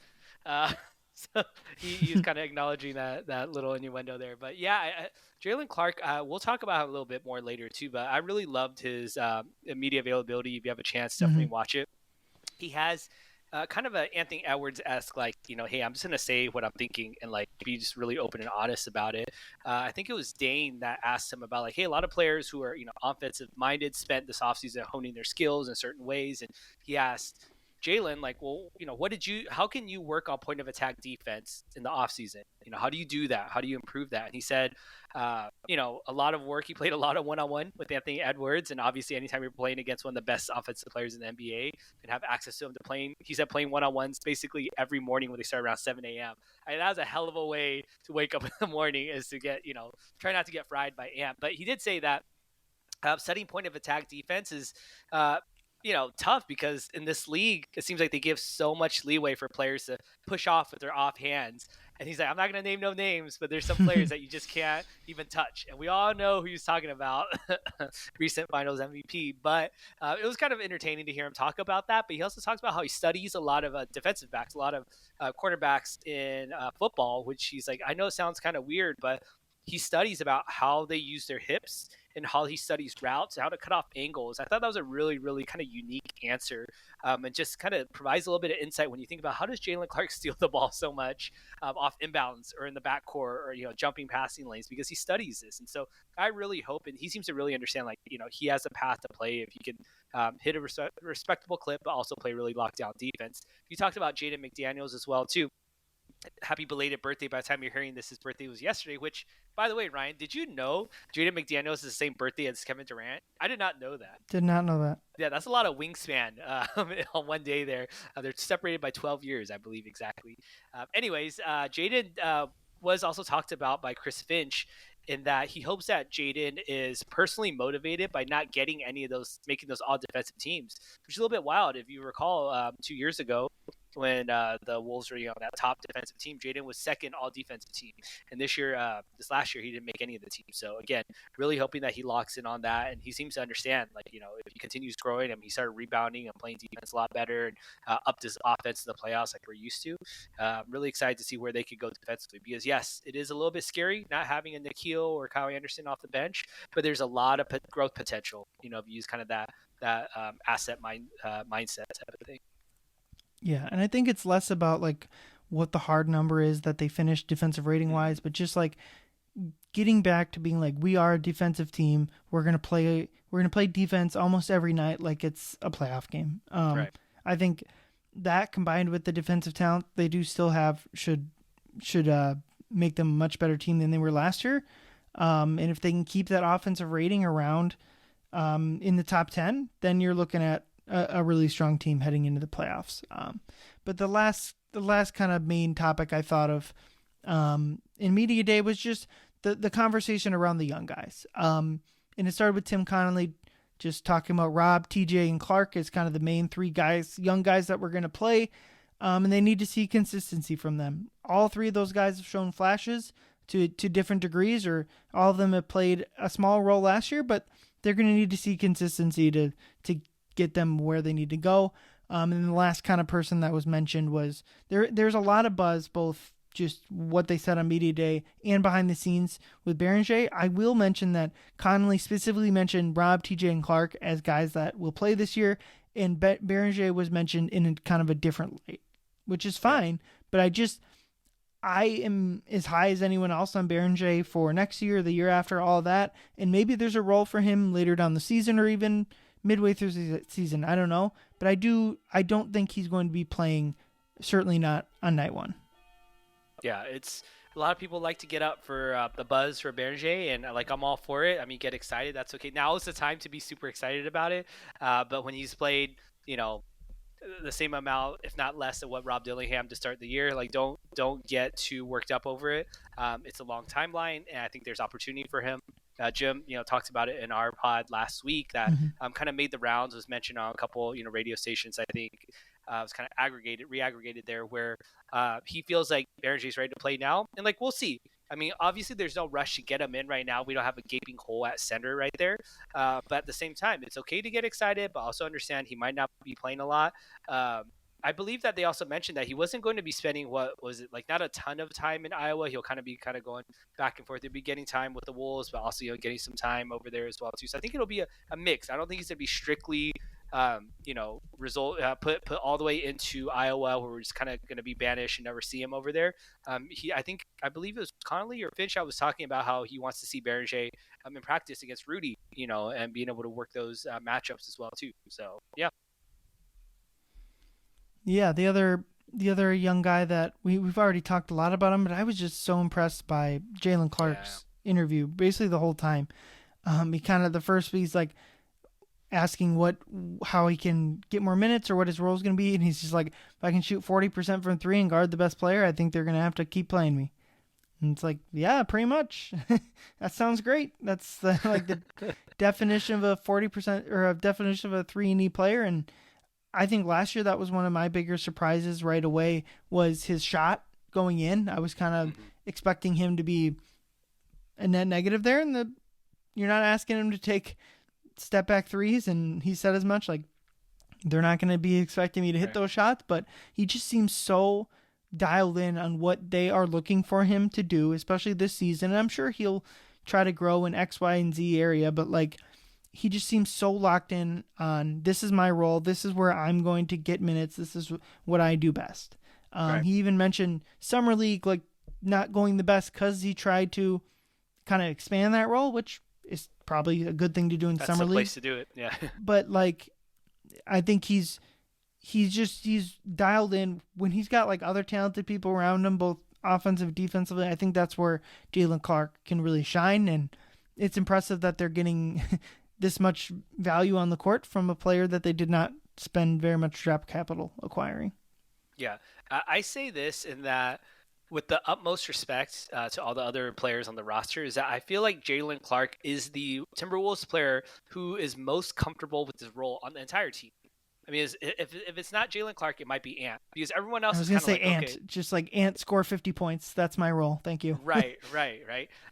B: So he's kind of acknowledging that little innuendo there. But yeah, Jaylen Clark, we'll talk about him a little bit more later too. But I really loved his media availability. If you have a chance, definitely watch it. He has kind of a Anthony Edwards-esque, like, hey, I'm just going to say what I'm thinking and like be just really open and honest about it. I think it was Dane that asked him about like, hey, a lot of players who are, offensive minded spent this offseason honing their skills in certain ways. And he asked Jaylen, like, well, how can you work on point of attack defense in the offseason? How do you do that? How do you improve that? And he said, a lot of work. He played a lot of one-on-one with Anthony Edwards. And obviously anytime you're playing against one of the best offensive players in the NBA and have access to him he said playing one-on-ones basically every morning when they start around 7 a.m. That was a hell of a way to wake up in the morning, is to get, try not to get fried by Ant. But he did say that setting point of attack defense is, tough, because in this league, it seems like they give so much leeway for players to push off with their off hands. And he's like, I'm not going to name no names, but there's some players that you just can't even touch. And we all know who he's talking about, recent finals MVP. But it was kind of entertaining to hear him talk about that. But he also talks about how he studies a lot of defensive backs, a lot of quarterbacks in football, which he's like, I know it sounds kind of weird, but he studies about how they use their hips and how he studies routes, how to cut off angles. I thought that was a really, really kind of unique answer, and just kind of provides a little bit of insight when you think about how does Jaylen Clark steal the ball so much off inbounds or in the backcourt or, jumping passing lanes, because he studies this. And so I really hope, and he seems to really understand, like, he has a path to play if he can hit a respectable clip, but also play really locked down defense. You talked about Jaden McDaniels as well, too. Happy belated birthday. By the time you're hearing this, his birthday was yesterday, which, by the way, Ryan, did you know Jaden McDaniels is the same birthday as Kevin Durant? I did not know that.
A: Did not know that.
B: Yeah, that's a lot of wingspan on one day there. They're separated by 12 years, I believe, exactly. Anyways, Jaden was also talked about by Chris Finch, in that he hopes that Jaylen is personally motivated by not getting any of those, making those all defensive teams, which is a little bit wild. If you recall, 2 years ago, when the Wolves were that top defensive team, Jaylen was second all defensive team. And this last year, he didn't make any of the teams. So again, really hoping that he locks in on that. And he seems to understand, like, if he continues growing, he started rebounding and playing defense a lot better, and upped his offense in the playoffs like we're used to. Really excited to see where they could go defensively, because yes, it is a little bit scary not having a Nikhil or Kyle Anderson off the bench, but there's a lot of growth potential, if you use kind of that asset mindset type of thing.
A: Yeah, and I think it's less about like what the hard number is that they finished defensive rating wise, but just like getting back to being like, we are a defensive team. We're gonna play defense almost every night like it's a playoff game.
B: Right.
A: I think that combined with the defensive talent they do still have should make them a much better team than they were last year. And if they can keep that offensive rating around in the top 10, then you're looking at a really strong team heading into the playoffs. But the last kind of main topic I thought of in media day was just the conversation around the young guys. And it started with Tim Connolly just talking about Rob, TJ, and Clark as kind of the main three young guys that we're going to play. And they need to see consistency from them. All three of those guys have shown flashes to different degrees, or all of them have played a small role last year, but they're going to need to see consistency to get them where they need to go. And then the last kind of person that was mentioned was there's a lot of buzz, both just what they said on media day and behind the scenes with Beringer. I will mention that Connolly specifically mentioned Rob, TJ, and Clark as guys that will play this year, and Beringer was mentioned in kind of a different light, which is fine. But I am as high as anyone else on Berenger for next year, the year after, all that. And maybe there's a role for him later down the season or even midway through the season. I don't know. But I don't think he's going to be playing, certainly not on night one.
B: Yeah, it's a lot of people like to get up for the buzz for Berenger, and I'm all for it. I mean, get excited. That's okay. Now is the time to be super excited about it. But when he's played, the same amount, if not less, of what Rob Dillingham to start the year, don't get too worked up over it. It's a long timeline, and I think there's opportunity for him. Jim, talked about it in our pod last week that kind of made the rounds, was mentioned on a couple, radio stations. I think was kind of re-aggregated there, where he feels like Berenger's ready to play now, and we'll see. I mean, obviously, there's no rush to get him in right now. We don't have a gaping hole at center right there. But at the same time, it's okay to get excited, but also understand he might not be playing a lot. I believe that they also mentioned that he wasn't going to be spending, not a ton of time in Iowa. He'll be going back and forth. He'll be getting time with the Wolves, but also getting some time over there as well too. So I think it'll be a mix. I don't think he's going to be strictly put all the way into Iowa, where we're just kind of going to be banished and never see him over there. I believe it was Connolly or Finch I was talking about how he wants to see Berenger in practice against Rudy, and being able to work those matchups as well too. So yeah.
A: Yeah, the other young guy that we've already talked a lot about him, but I was just so impressed by Jaylen Clark's interview basically the whole time. He kind of, the first, he's asking how he can get more minutes or what his role is going to be, and he's just like, if I can shoot 40% from three and guard the best player, I think they're going to have to keep playing me. And it's yeah, pretty much. That sounds great. That's the definition of a 40% or a definition of a 3-and-D player. And I think last year that was one of my bigger surprises right away, was his shot going in. I was kind of expecting him to be a net negative there, and you're not asking him to take step back threes, and he said as much. They're not going to be expecting me to hit those shots, but he just seems so dialed in on what they are looking for him to do, especially this season. And I'm sure he'll try to grow in X, Y, and Z area, but he just seems so locked in on, this is my role, this is where I'm going to get minutes, this is what I do best. He even mentioned Summer League not going the best because he tried to kind of expand that role, which is probably a good thing to do in Summer League.
B: That's the place to do it, yeah.
A: But I think he's dialed in when he's got other talented people around him, both offensive, defensively. I think that's where Jaylen Clark can really shine, and it's impressive that they're getting this much value on the court from a player that they did not spend very much draft capital acquiring.
B: Yeah, I say this in that, with the utmost respect to all the other players on the roster, is that I feel like Jaylen Clark is the Timberwolves player who is most comfortable with his role on the entire team. I mean, if it's not Jaylen Clark, it might be Ant, because everyone else is kind of
A: going to say Ant, okay, just Ant, score 50 points. That's my role. Thank you.
B: Right.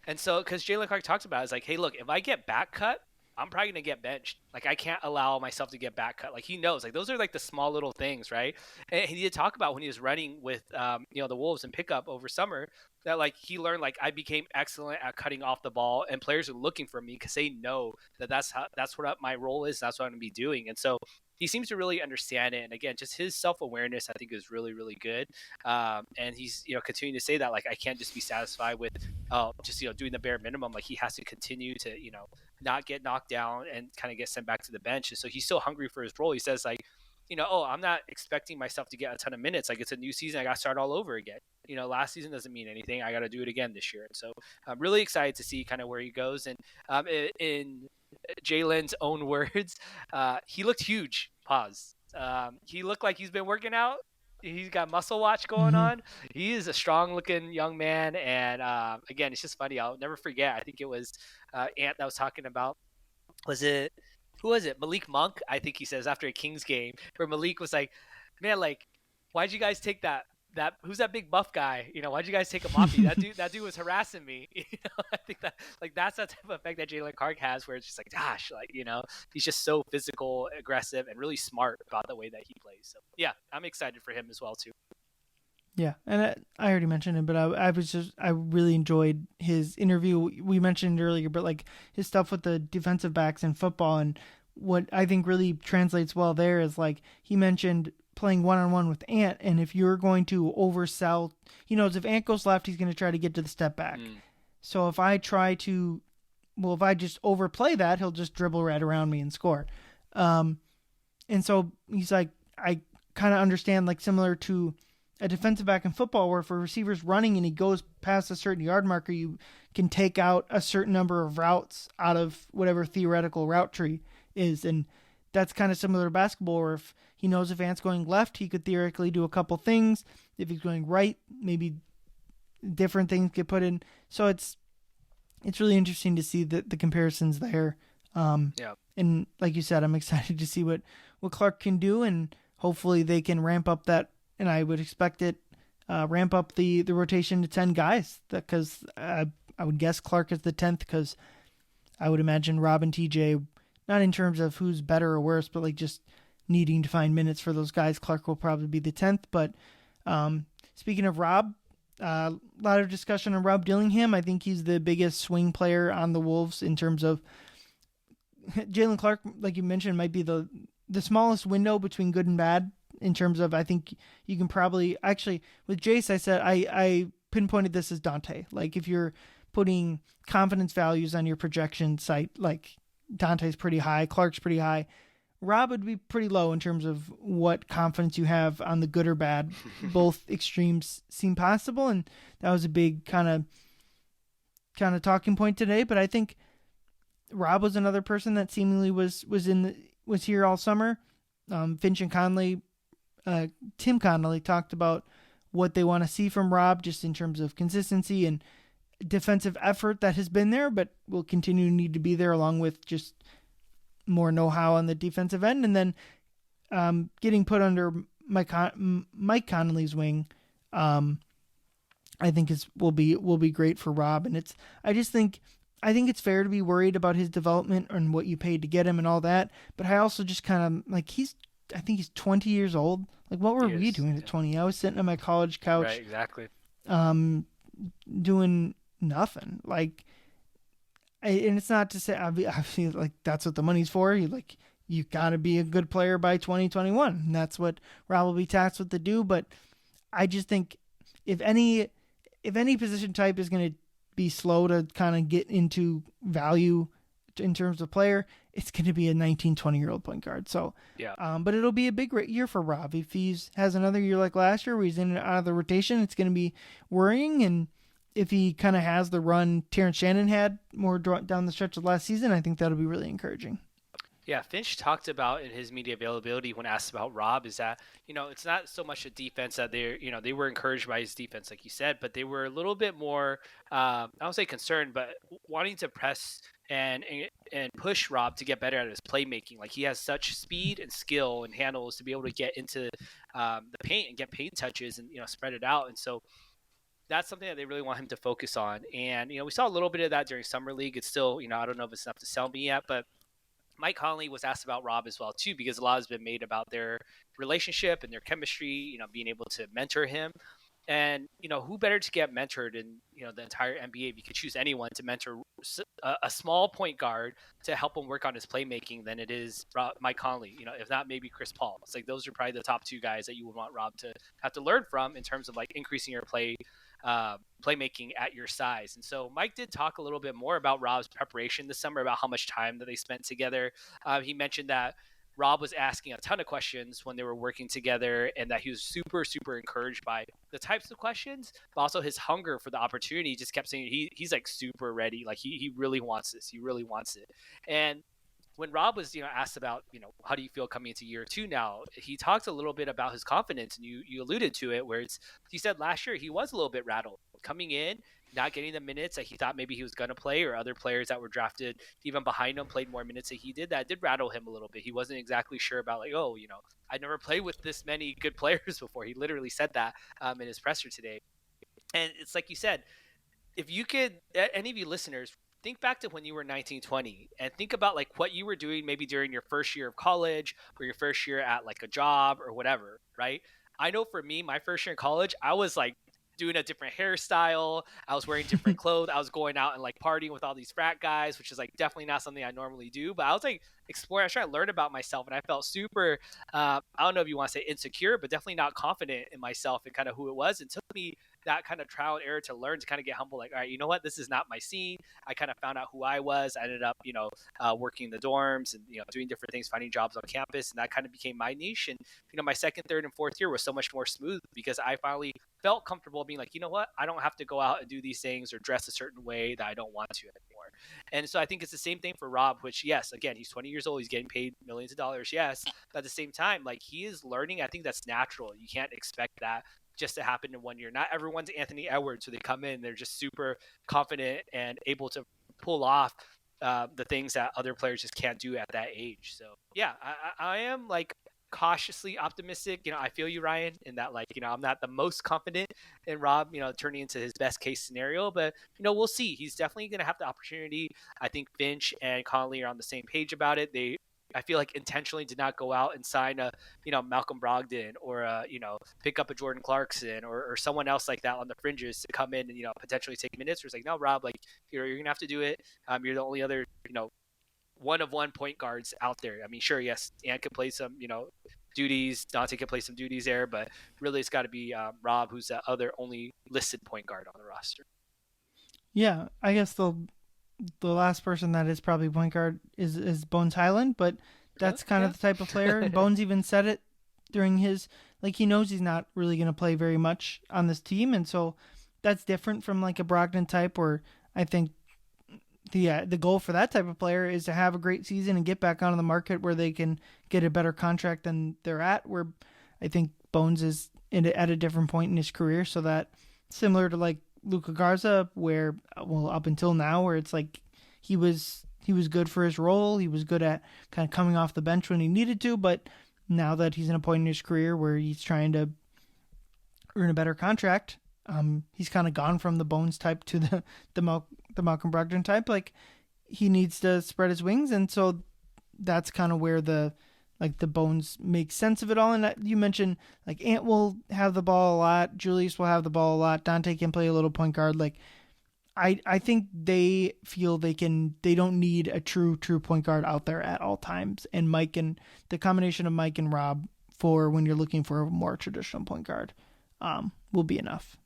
B: And so, because Jaylen Clark talks about it, it's hey, look, if I get back cut, I'm probably going to get benched. I can't allow myself to get back cut. He knows, those are the small little things, right? And he did talk about when he was running with, the Wolves and pickup over summer, that he learned, I became excellent at cutting off the ball, and players are looking for me because they know that's what my role is. That's what I'm going to be doing. And so he seems to really understand it. And again, just his self-awareness, I think, is really, really good. And he's, continuing to say that, I can't just be satisfied with just, doing the bare minimum. He has to continue to, not get knocked down and kind of get sent back to the bench. And so he's still hungry for his role. He says, I'm not expecting myself to get a ton of minutes. It's a new season. I got to start all over again. Last season doesn't mean anything. I got to do it again this year. And so I'm really excited to see kind of where he goes. And in Jaylen's own words, he looked huge. Pause. He looked like he's been working out. He's got muscle watch going on. He is a strong looking young man. And again, it's just funny. I'll never forget. I think it was Ant that was talking about. Who was it? Malik Monk, I think he says, after a Kings game, where Malik was like, man, why'd you guys take that who's that big buff guy? Why'd you guys take him off me? That dude was harassing me. I think that that's that type of effect that Jaylen Clark has, where it's just gosh, he's just so physical, aggressive, and really smart about the way that he plays. So yeah, I'm excited for him as well too.
A: Yeah, and I already mentioned it, but I really enjoyed his interview. We mentioned it earlier, but his stuff with the defensive backs in football, and what I think really translates well there is he mentioned playing one-on-one with Ant, and if you're going to oversell, he knows if Ant goes left, he's going to try to get to the step back. So if I just overplay that, he'll just dribble right around me and score. And so he's like, I kind of understand, like similar to a defensive back in football, where if a receiver's running and he goes past a certain yard marker, you can take out a certain number of routes out of whatever theoretical route tree is. And that's kind of similar to basketball, where if he knows if Ant's going left, he could theoretically do a couple things. If he's going right, maybe different things get put in. So it's really interesting to see the comparisons there. And like you said, I'm excited to see what Clark can do, and hopefully they can ramp up that, and I would expect it, ramp up the rotation to 10 guys, because I would guess Clark is the 10th, because I would imagine Rob and TJ, not in terms of who's better or worse, but like just needing to find minutes for those guys, Clark will probably be the 10th. But speaking of Rob, a lot of discussion on Rob Dillingham. I think he's the biggest swing player on the Wolves in terms of Jaylen Clark, like you mentioned, might be the smallest window between good and bad in terms of, I think you can probably, actually with Jace, I said, I pinpointed this as Dante. Like if you're putting confidence values on your projection site, like Dante's pretty high, Clark's pretty high. Rob would be pretty low in terms of what confidence you have on the good or bad. Both extremes seem possible, and that was a big kind of talking point today. But I think Rob was another person that seemingly was here all summer. Finch and Conley, Tim Connolly talked about what they want to see from Rob, just in terms of consistency and defensive effort that has been there, but will continue to need to be there, along with just more know-how on the defensive end. And then getting put under Mike Connolly's wing, I think will be great for Rob. And I think it's fair to be worried about his development and what you paid to get him and all that. But I also just kind of like, I think he's 20 years old. Like, what were we doing at 20? I was sitting on my college couch,
B: right? Exactly.
A: Doing nothing. Like, and it's not to say, obviously, like, that's what the money's for. You got to be a good player by 2021. And that's what Rob will be tasked with to do. But I just think if any position type is going to be slow to kind of get into value in terms of player, it's going to be a 19, 20-year-old point guard. So, yeah. But it'll be a big year for Rob. If he has another year like last year where he's in and out of the rotation, it's going to be worrying. And if he kind of has the run Terrence Shannon had more down the stretch of last season, I think that'll be really encouraging.
B: Yeah, Finch talked about in his media availability when asked about Rob is that, it's not so much a defense that they were encouraged by his defense, like you said, but they were a little bit more, I don't say concerned, but wanting to press and push Rob to get better at his playmaking. Like, he has such speed and skill and handles to be able to get into the paint and get paint touches and, spread it out. And so that's something that they really want him to focus on. And, we saw a little bit of that during Summer League. It's still, I don't know if it's enough to sell me yet, but Mike Conley was asked about Rob as well, too, because a lot has been made about their relationship and their chemistry, being able to mentor him. And, who better to get mentored in, the entire NBA? If you could choose anyone to mentor a small point guard to help him work on his playmaking than it is Mike Conley, if not maybe Chris Paul. It's like those are probably the top two guys that you would want Rob to have to learn from in terms of like increasing your playmaking at your size. And so Mike did talk a little bit more about Rob's preparation this summer, about how much time that they spent together. He mentioned that Rob was asking a ton of questions when they were working together, and that he was super, super encouraged by the types of questions, but also his hunger for the opportunity. He just kept saying he's like super ready. Like he really wants this. He really wants it. And when Rob was, asked about, how do you feel coming into year two now, he talked a little bit about his confidence, and you alluded to it, where he said last year he was a little bit rattled coming in, not getting the minutes that he thought maybe he was going to play, or other players that were drafted even behind him played more minutes than he did. That did rattle him a little bit. He wasn't exactly sure about like, I never played with this many good players before. He literally said that in his presser today. And it's like you said, if you could, any of you listeners, think back to when you were 19, 20 and think about like what you were doing maybe during your first year of college or your first year at like a job or whatever, right? I know for me, my first year in college, I was like doing a different hairstyle. I was wearing different clothes. I was going out and like partying with all these frat guys, which is like definitely not something I normally do. But I was like exploring. I was trying to learn about myself, and I felt super. I don't know if you want to say insecure, but definitely not confident in myself and kind of who it was. It took me that kind of trial and error to learn to kind of get humble. Like, all right, you know what? This is not my scene. I kind of found out who I was. I ended up, working in the dorms and doing different things, finding jobs on campus, and that kind of became my niche. And my second, third, and fourth year was so much more smooth because I finally felt comfortable being like, you know what? I don't have to go out and do these things or dress a certain way that I don't want to anymore. And so I think it's the same thing for Rob, which, yes, again, he's 20 years old. He's getting paid millions of dollars. Yes. But at the same time, like, he is learning. I think that's natural. You can't expect that just to happen in 1 year. Not everyone's Anthony Edwards, so they come in, they're just super confident and able to pull off the things that other players just can't do at that age. So yeah, I am like cautiously optimistic. I feel you, Ryan, in that, like, I'm not the most confident in Rob, turning into his best case scenario, but we'll see. He's definitely going to have the opportunity. I think Finch and Conley are on the same page about it. I feel like intentionally did not go out and sign a, Malcolm Brogdon or pick up a Jordan Clarkson or someone else like that on the fringes to come in and, potentially take minutes. Or it's like, no, Rob, like, you're going to have to do it. You're the only other, one of one point guards out there. I mean, sure, yes, Ant could play some, duties. Dante could play some duties there, but really it's got to be Rob, who's the other only listed point guard on the roster.
A: Yeah, I guess the last person that is probably point guard is Bones Highland, but that's kind of the type of player. And Bones even said it during his, like, he knows he's not really going to play very much on this team, and so that's different from like a Brogdon type, where I think the goal for that type of player is to have a great season and get back onto the market where they can get a better contract than they're at, where I think Bones is at a different point in his career, so that similar to like Luka Garza, where, well, up until now, where it's like he was good for his role, he was good at kind of coming off the bench when he needed to, but now that he's in a point in his career where he's trying to earn a better contract, he's kind of gone from the Bones type to the Malcolm Brogdon type. Like, he needs to spread his wings, and so that's kind of where the Bones make sense of it all. And you mentioned, like, Ant will have the ball a lot, Julius will have the ball a lot, Dante can play a little point guard. Like, I think they feel they don't need a true point guard out there at all times. And the combination of Mike and Rob, for when you're looking for a more traditional point guard, will be enough.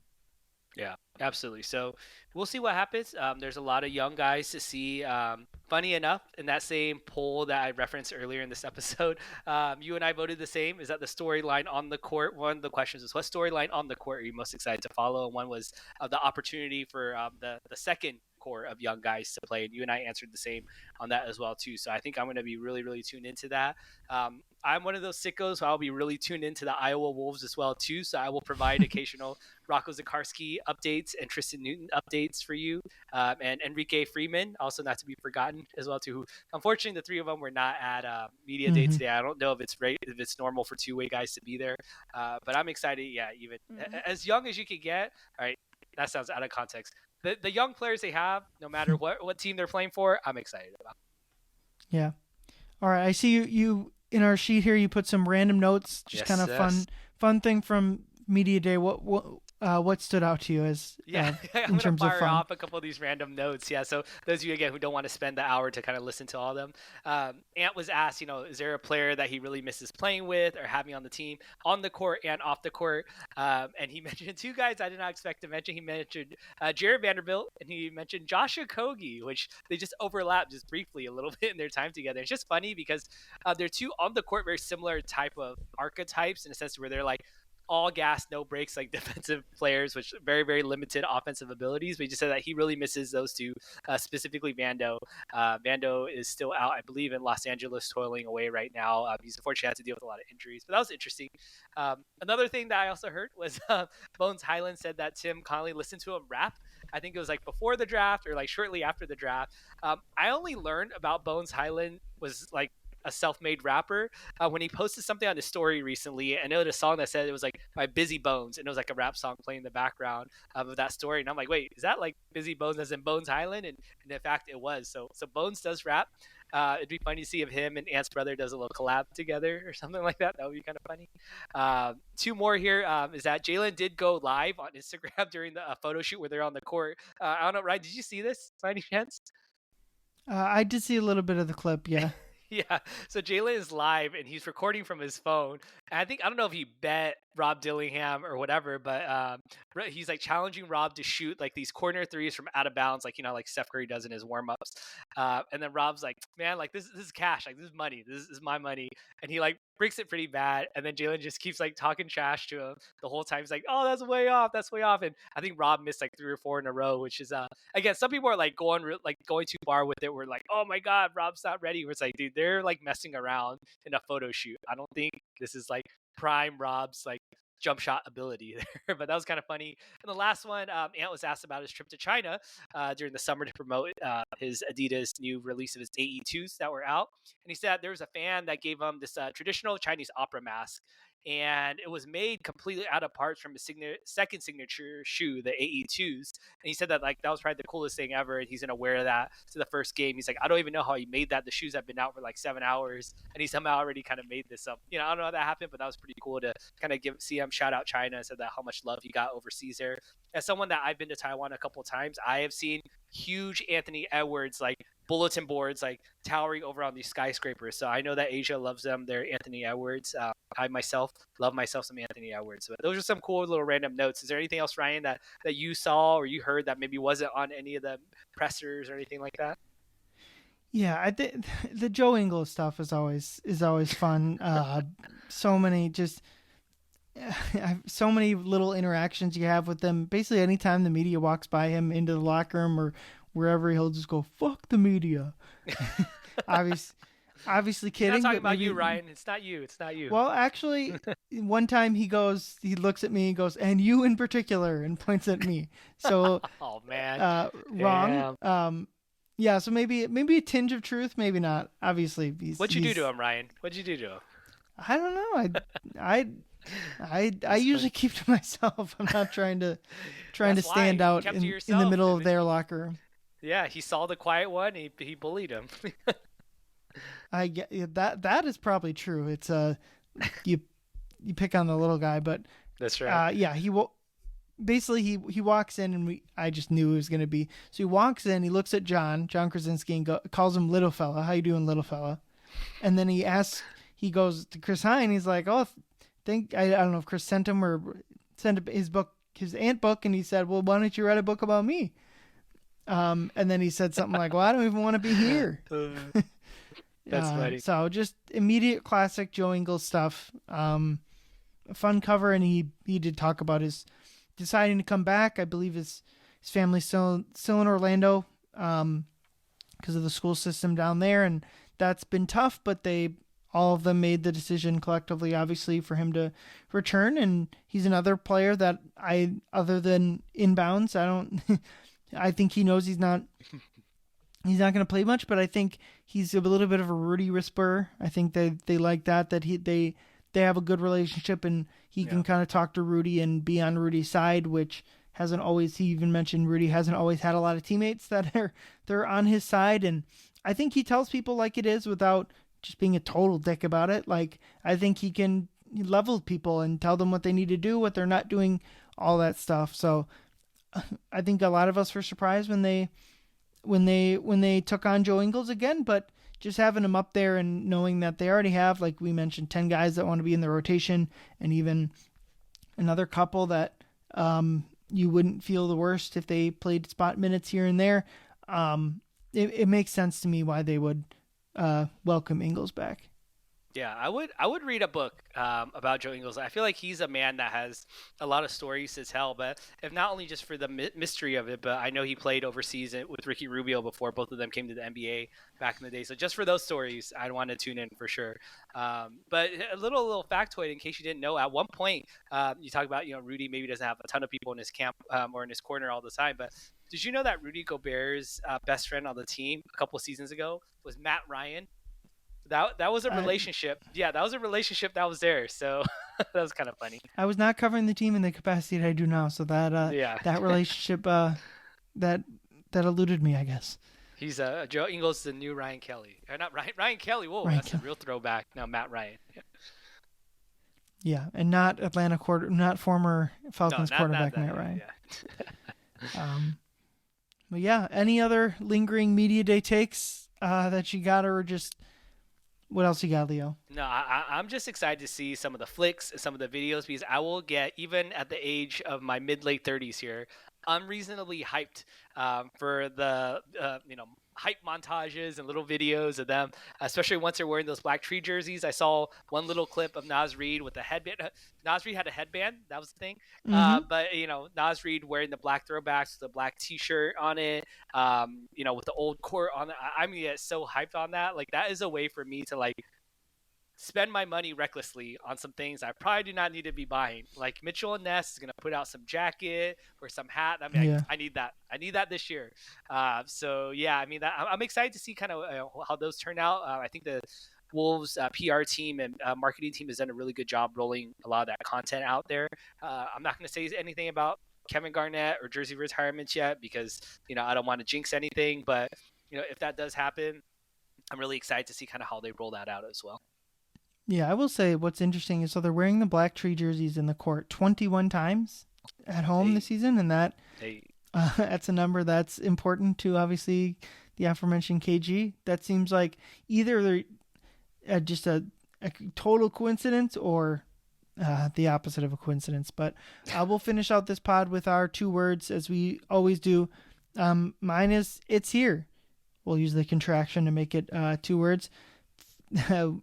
B: Yeah, absolutely. So we'll see what happens. There's a lot of young guys to see. Funny enough, in that same poll that I referenced earlier in this episode, you and I voted the same. Is that the storyline on the court? One of the questions was, what storyline on the court are you most excited to follow? And one was the opportunity for the second core of young guys to play. And you and I answered the same on that as well, too. So I think I'm going to be really, really tuned into that. I'm one of those sickos who I'll be really tuned into the Iowa Wolves as well, too. So I will provide occasional Rocco Zikarsky updates and Tristan Newton updates for you. And Enrique Freeman, also not to be forgotten as well, too. Who, unfortunately, the three of them were not at media day today. I don't know if it's normal for two-way guys to be there. But I'm excited. Yeah, even as young as you can get. All right, that sounds out of context. The young players they have, no matter what team they're playing for, I'm excited about.
A: Yeah. All right. I see you in our sheet here. You put some random notes, just kind of fun thing from media day. What stood out to you as
B: I'm
A: in terms
B: gonna
A: of
B: fire
A: fun?
B: off a couple of these random notes. Yeah, so those of you again who don't want to spend the hour to kind of listen to all of them, Ant was asked, is there a player that he really misses playing with or having on the team, on the court and off the court? And he mentioned two guys I did not expect to mention. He mentioned Jared Vanderbilt and he mentioned Josh Okogie, which they just overlap just briefly a little bit in their time together. It's just funny because they're two on the court very similar type of archetypes in a sense where they're like all gas, no breaks, like defensive players, which very, very limited offensive abilities. But he just said that he really misses those two, specifically Vando. Vando is still out, I believe, in Los Angeles, toiling away right now. He's unfortunately had to deal with a lot of injuries, but that was interesting. Another thing that I also heard was Bones Highland said that Tim Connolly listened to him rap. I think it was like before the draft or like shortly after the draft. I only learned about Bones Highland was like a self-made rapper when he posted something on his story recently. I know the song that said it was like by Busy Bones, and it was like a rap song playing in the background of that story. And I'm like, wait, is that like Busy Bones as in Bones Highland? And in fact, it was. So Bones does rap. It'd be funny to see if him and Ant's brother does a little collab together or something like that. That would be kind of funny. Two more here is that Jaylen did go live on Instagram during the photo shoot where they're on the court. I don't know, Ryan, did you see this by any chance?
A: I did see a little bit of the clip. Yeah.
B: Yeah. So Jaylen is live and he's recording from his phone. And I don't know if he bet Rob Dillingham or whatever, but he's like challenging Rob to shoot like these corner threes from out of bounds, like, like Steph Curry does in his warm ups. And then Rob's like, man, like this is cash. Like, this is money. This is my money. And he like breaks it pretty bad. And then Jaylen just keeps like talking trash to him the whole time. He's like, oh, that's way off. That's way off. And I think Rob missed like 3 or 4 in a row, which is, again, some people are like going too far with it. We're like, oh my God, Rob's not ready. Where it's like, dude, they're like messing around in a photo shoot. I don't think this is like prime Rob's like jump shot ability there. But that was kind of funny. And the last one, Ant was asked about his trip to China during the summer to promote his Adidas new release of his AE2s that were out. And he said there was a fan that gave him this traditional Chinese opera mask. And it was made completely out of parts from his second signature shoe, the AE2s. And he said that like that was probably the coolest thing ever. And he's gonna wear that to the first game. He's like, I don't even know how he made that. The shoes have been out for like 7 hours, and he somehow already kind of made this up. I don't know how that happened, but that was pretty cool to kind of see him shout out China and said that how much love he got overseas there. As someone that I've been to Taiwan a couple of times, I have seen huge Anthony Edwards like bulletin boards like towering over on these skyscrapers. So I know that Asia loves them. They're Anthony Edwards. I myself love myself some Anthony Edwards. But those are some cool little random notes. Is there anything else, Ryan, that you saw or you heard that maybe wasn't on any of the pressers or anything like that?
A: Yeah, I think the Joe Ingles stuff is always fun. So many so many little interactions you have with them. Basically, anytime the media walks by him into the locker room or wherever, he'll just go, "Fuck the media." Obviously kidding.
B: I'm not talking about you, Ryan. It's not you.
A: Well, actually, one time he looks at me and goes, "And you in particular," and points at me. So,
B: oh man,
A: wrong. Yeah, so maybe a tinge of truth, maybe not. Obviously,
B: what'd you do to him, Ryan? What'd you do to him?
A: I don't know. I usually keep to myself. I'm not trying to stand out in the middle of their locker room.
B: Yeah, he saw the quiet one. He bullied him.
A: I get that is probably true. It's you pick on the little guy, but
B: that's right.
A: Yeah, basically he walks in and I just knew it was going to be. So he walks in, he looks at John Krasinski and calls him little fella. How you doing, little fella? And then he goes to Chris Hine. He's like, oh, I don't know if Chris sent him or sent his Ant book. And he said, well, why don't you write a book about me? And then he said something like, well, I don't even want to be here.
B: That's funny.
A: So just immediate classic Joe Ingles stuff. A fun cover. And he did talk about his deciding to come back. I believe his family's still in Orlando because of the school system down there, and that's been tough, but all of them made the decision collectively, obviously, for him to return. And he's another player that other than inbounds, I think he knows he's not going to play much, but I think he's a little bit of a Rudy whisperer. I think they like that they have a good relationship, and he can kind of talk to Rudy and be on Rudy's side, which hasn't always, he even mentioned Rudy hasn't always had a lot of teammates that they're on his side. And I think he tells people like it is without just being a total dick about it. Like, I think he can level people and tell them what they need to do, what they're not doing, all that stuff. So I think a lot of us were surprised when they took on Joe Ingles again, but just having him up there and knowing that they already have, like we mentioned, 10 guys that want to be in the rotation, and even another couple that you wouldn't feel the worst if they played spot minutes here and there. It makes sense to me why they would welcome Ingles back.
B: Yeah, I would read a book about Joe Ingles. I feel like he's a man that has a lot of stories to tell, but if not only just for the mystery of it, but I know he played overseas with Ricky Rubio before both of them came to the NBA back in the day. So just for those stories, I'd want to tune in for sure. But a little factoid in case you didn't know, at one point you talk about, Rudy maybe doesn't have a ton of people in his camp or in his corner all the time, but did you know that Rudy Gobert's best friend on the team a couple of seasons ago was Matt Ryan? That was a relationship. Yeah, that was a relationship that was there. So that was kind of funny.
A: I was not covering the team in the capacity that I do now, so that relationship that eluded me, I guess.
B: He's Joe Ingles, the new Ryan Kelly. Or not Ryan Kelly. Whoa, that's a real throwback. No, Matt Ryan.
A: Yeah, and not not former Falcons quarterback Matt Ryan.
B: Yeah.
A: But yeah, any other lingering media day takes that you got, or just What else you got, Leo?
B: No, I'm just excited to see some of the flicks, some of the videos, because I will get, even at the age of my mid-late 30s here, I'm reasonably hyped for the, hype montages and little videos of them, especially once they're wearing those Black Tree jerseys. I saw one little clip of Naz Reid with a headband. Naz Reid had a headband. That was the thing. But, Naz Reid wearing the black throwbacks, the black T-shirt on it, with the old court on it. I'm going to get so hyped on that. Like, that is a way for me to, like, spend my money recklessly on some things I probably do not need to be buying. Like Mitchell and Ness is going to put out some jacket or some hat. I mean, I need that. I need that this year. I'm excited to see kind of how those turn out. I think the Wolves PR team and marketing team has done a really good job rolling a lot of that content out there. I'm not going to say anything about Kevin Garnett or jersey retirements yet because, I don't want to jinx anything. But, if that does happen, I'm really excited to see kind of how they roll that out as well.
A: Yeah, I will say what's interesting is so they're wearing the Black Tree jerseys in the court 21 times at home this season, and that's a number that's important to obviously the aforementioned KG. That seems like either they're just a total coincidence or the opposite of a coincidence. But we'll finish out this pod with our 2 words as we always do. Mine is "it's here." We'll use the contraction to make it 2 words.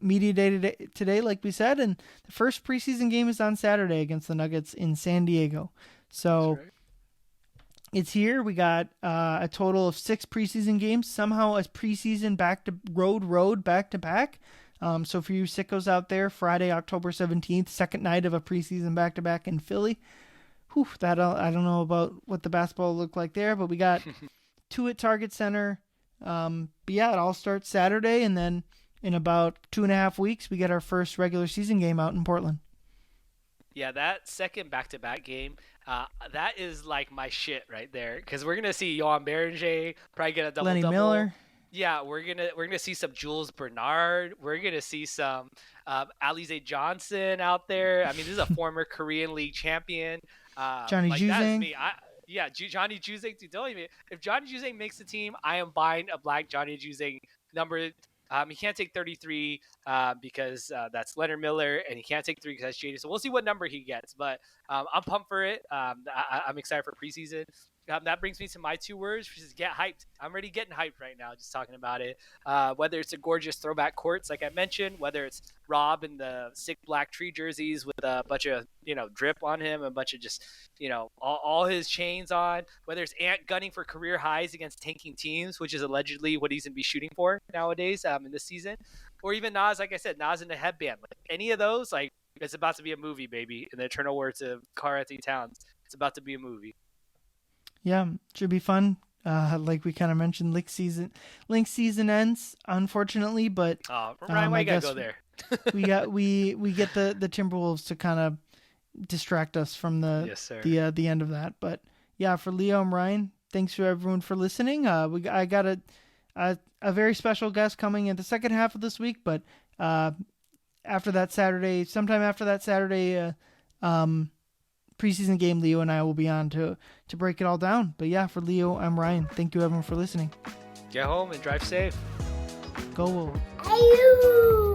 A: Media day today, like we said, and the first preseason game is on Saturday against the Nuggets in San Diego. So It's here. We got a total of 6 preseason games, somehow a preseason road back to back. So for you sickos out there, Friday, October 17th, second night of a preseason back to back in Philly. I don't know about what the basketball looked like there, but we got 2 at Target Center. But yeah, it all starts Saturday, and then in about 2.5 weeks, we get our first regular season game out in Portland.
B: Yeah, that second back-to-back game, that is like my shit right there. Because we're gonna see Johan Berenger probably get a double.
A: Lenny Miller.
B: Yeah, we're gonna see some Jules Bernard. We're gonna see some Alize Johnson out there. I mean, this is a former Korean League champion.
A: Johnny Juzang.
B: That is me. Johnny Juzang. If Johnny Juzang makes the team, I am buying a black Johnny Juzang number. He can't take 33 because that's Leonard Miller, and he can't take 3 because that's Jadon. So we'll see what number he gets. But I'm pumped for it. I'm excited for preseason. That brings me to my 2 words, which is get hyped. I'm already getting hyped right now just talking about it. Whether it's a gorgeous throwback courts, like I mentioned, whether it's Rob in the sick Black Tree jerseys with a bunch of, drip on him, a bunch of just, all his chains on, whether it's Ant gunning for career highs against tanking teams, which is allegedly what he's going to be shooting for nowadays in this season, or even Nas, like I said, Nas in the headband. Like any of those, like it's about to be a movie, baby. In the eternal words of Karl-Anthony Towns, it's about to be a movie.
A: Yeah, should be fun. Like we kind of mentioned, Lynx season ends, unfortunately, but
B: Ryan, why you gotta go there?
A: we get the Timberwolves to kind of distract us from the end of that. But yeah, for Leo and Ryan, thanks for everyone for listening. I got a very special guest coming in the second half of this week, but sometime after that Saturday, preseason game, Leo and I will be on to break it all down. But yeah, for Leo, I'm Ryan. Thank you everyone for listening.
B: Get home and drive safe.
A: Go Wolves.
C: Ayoo!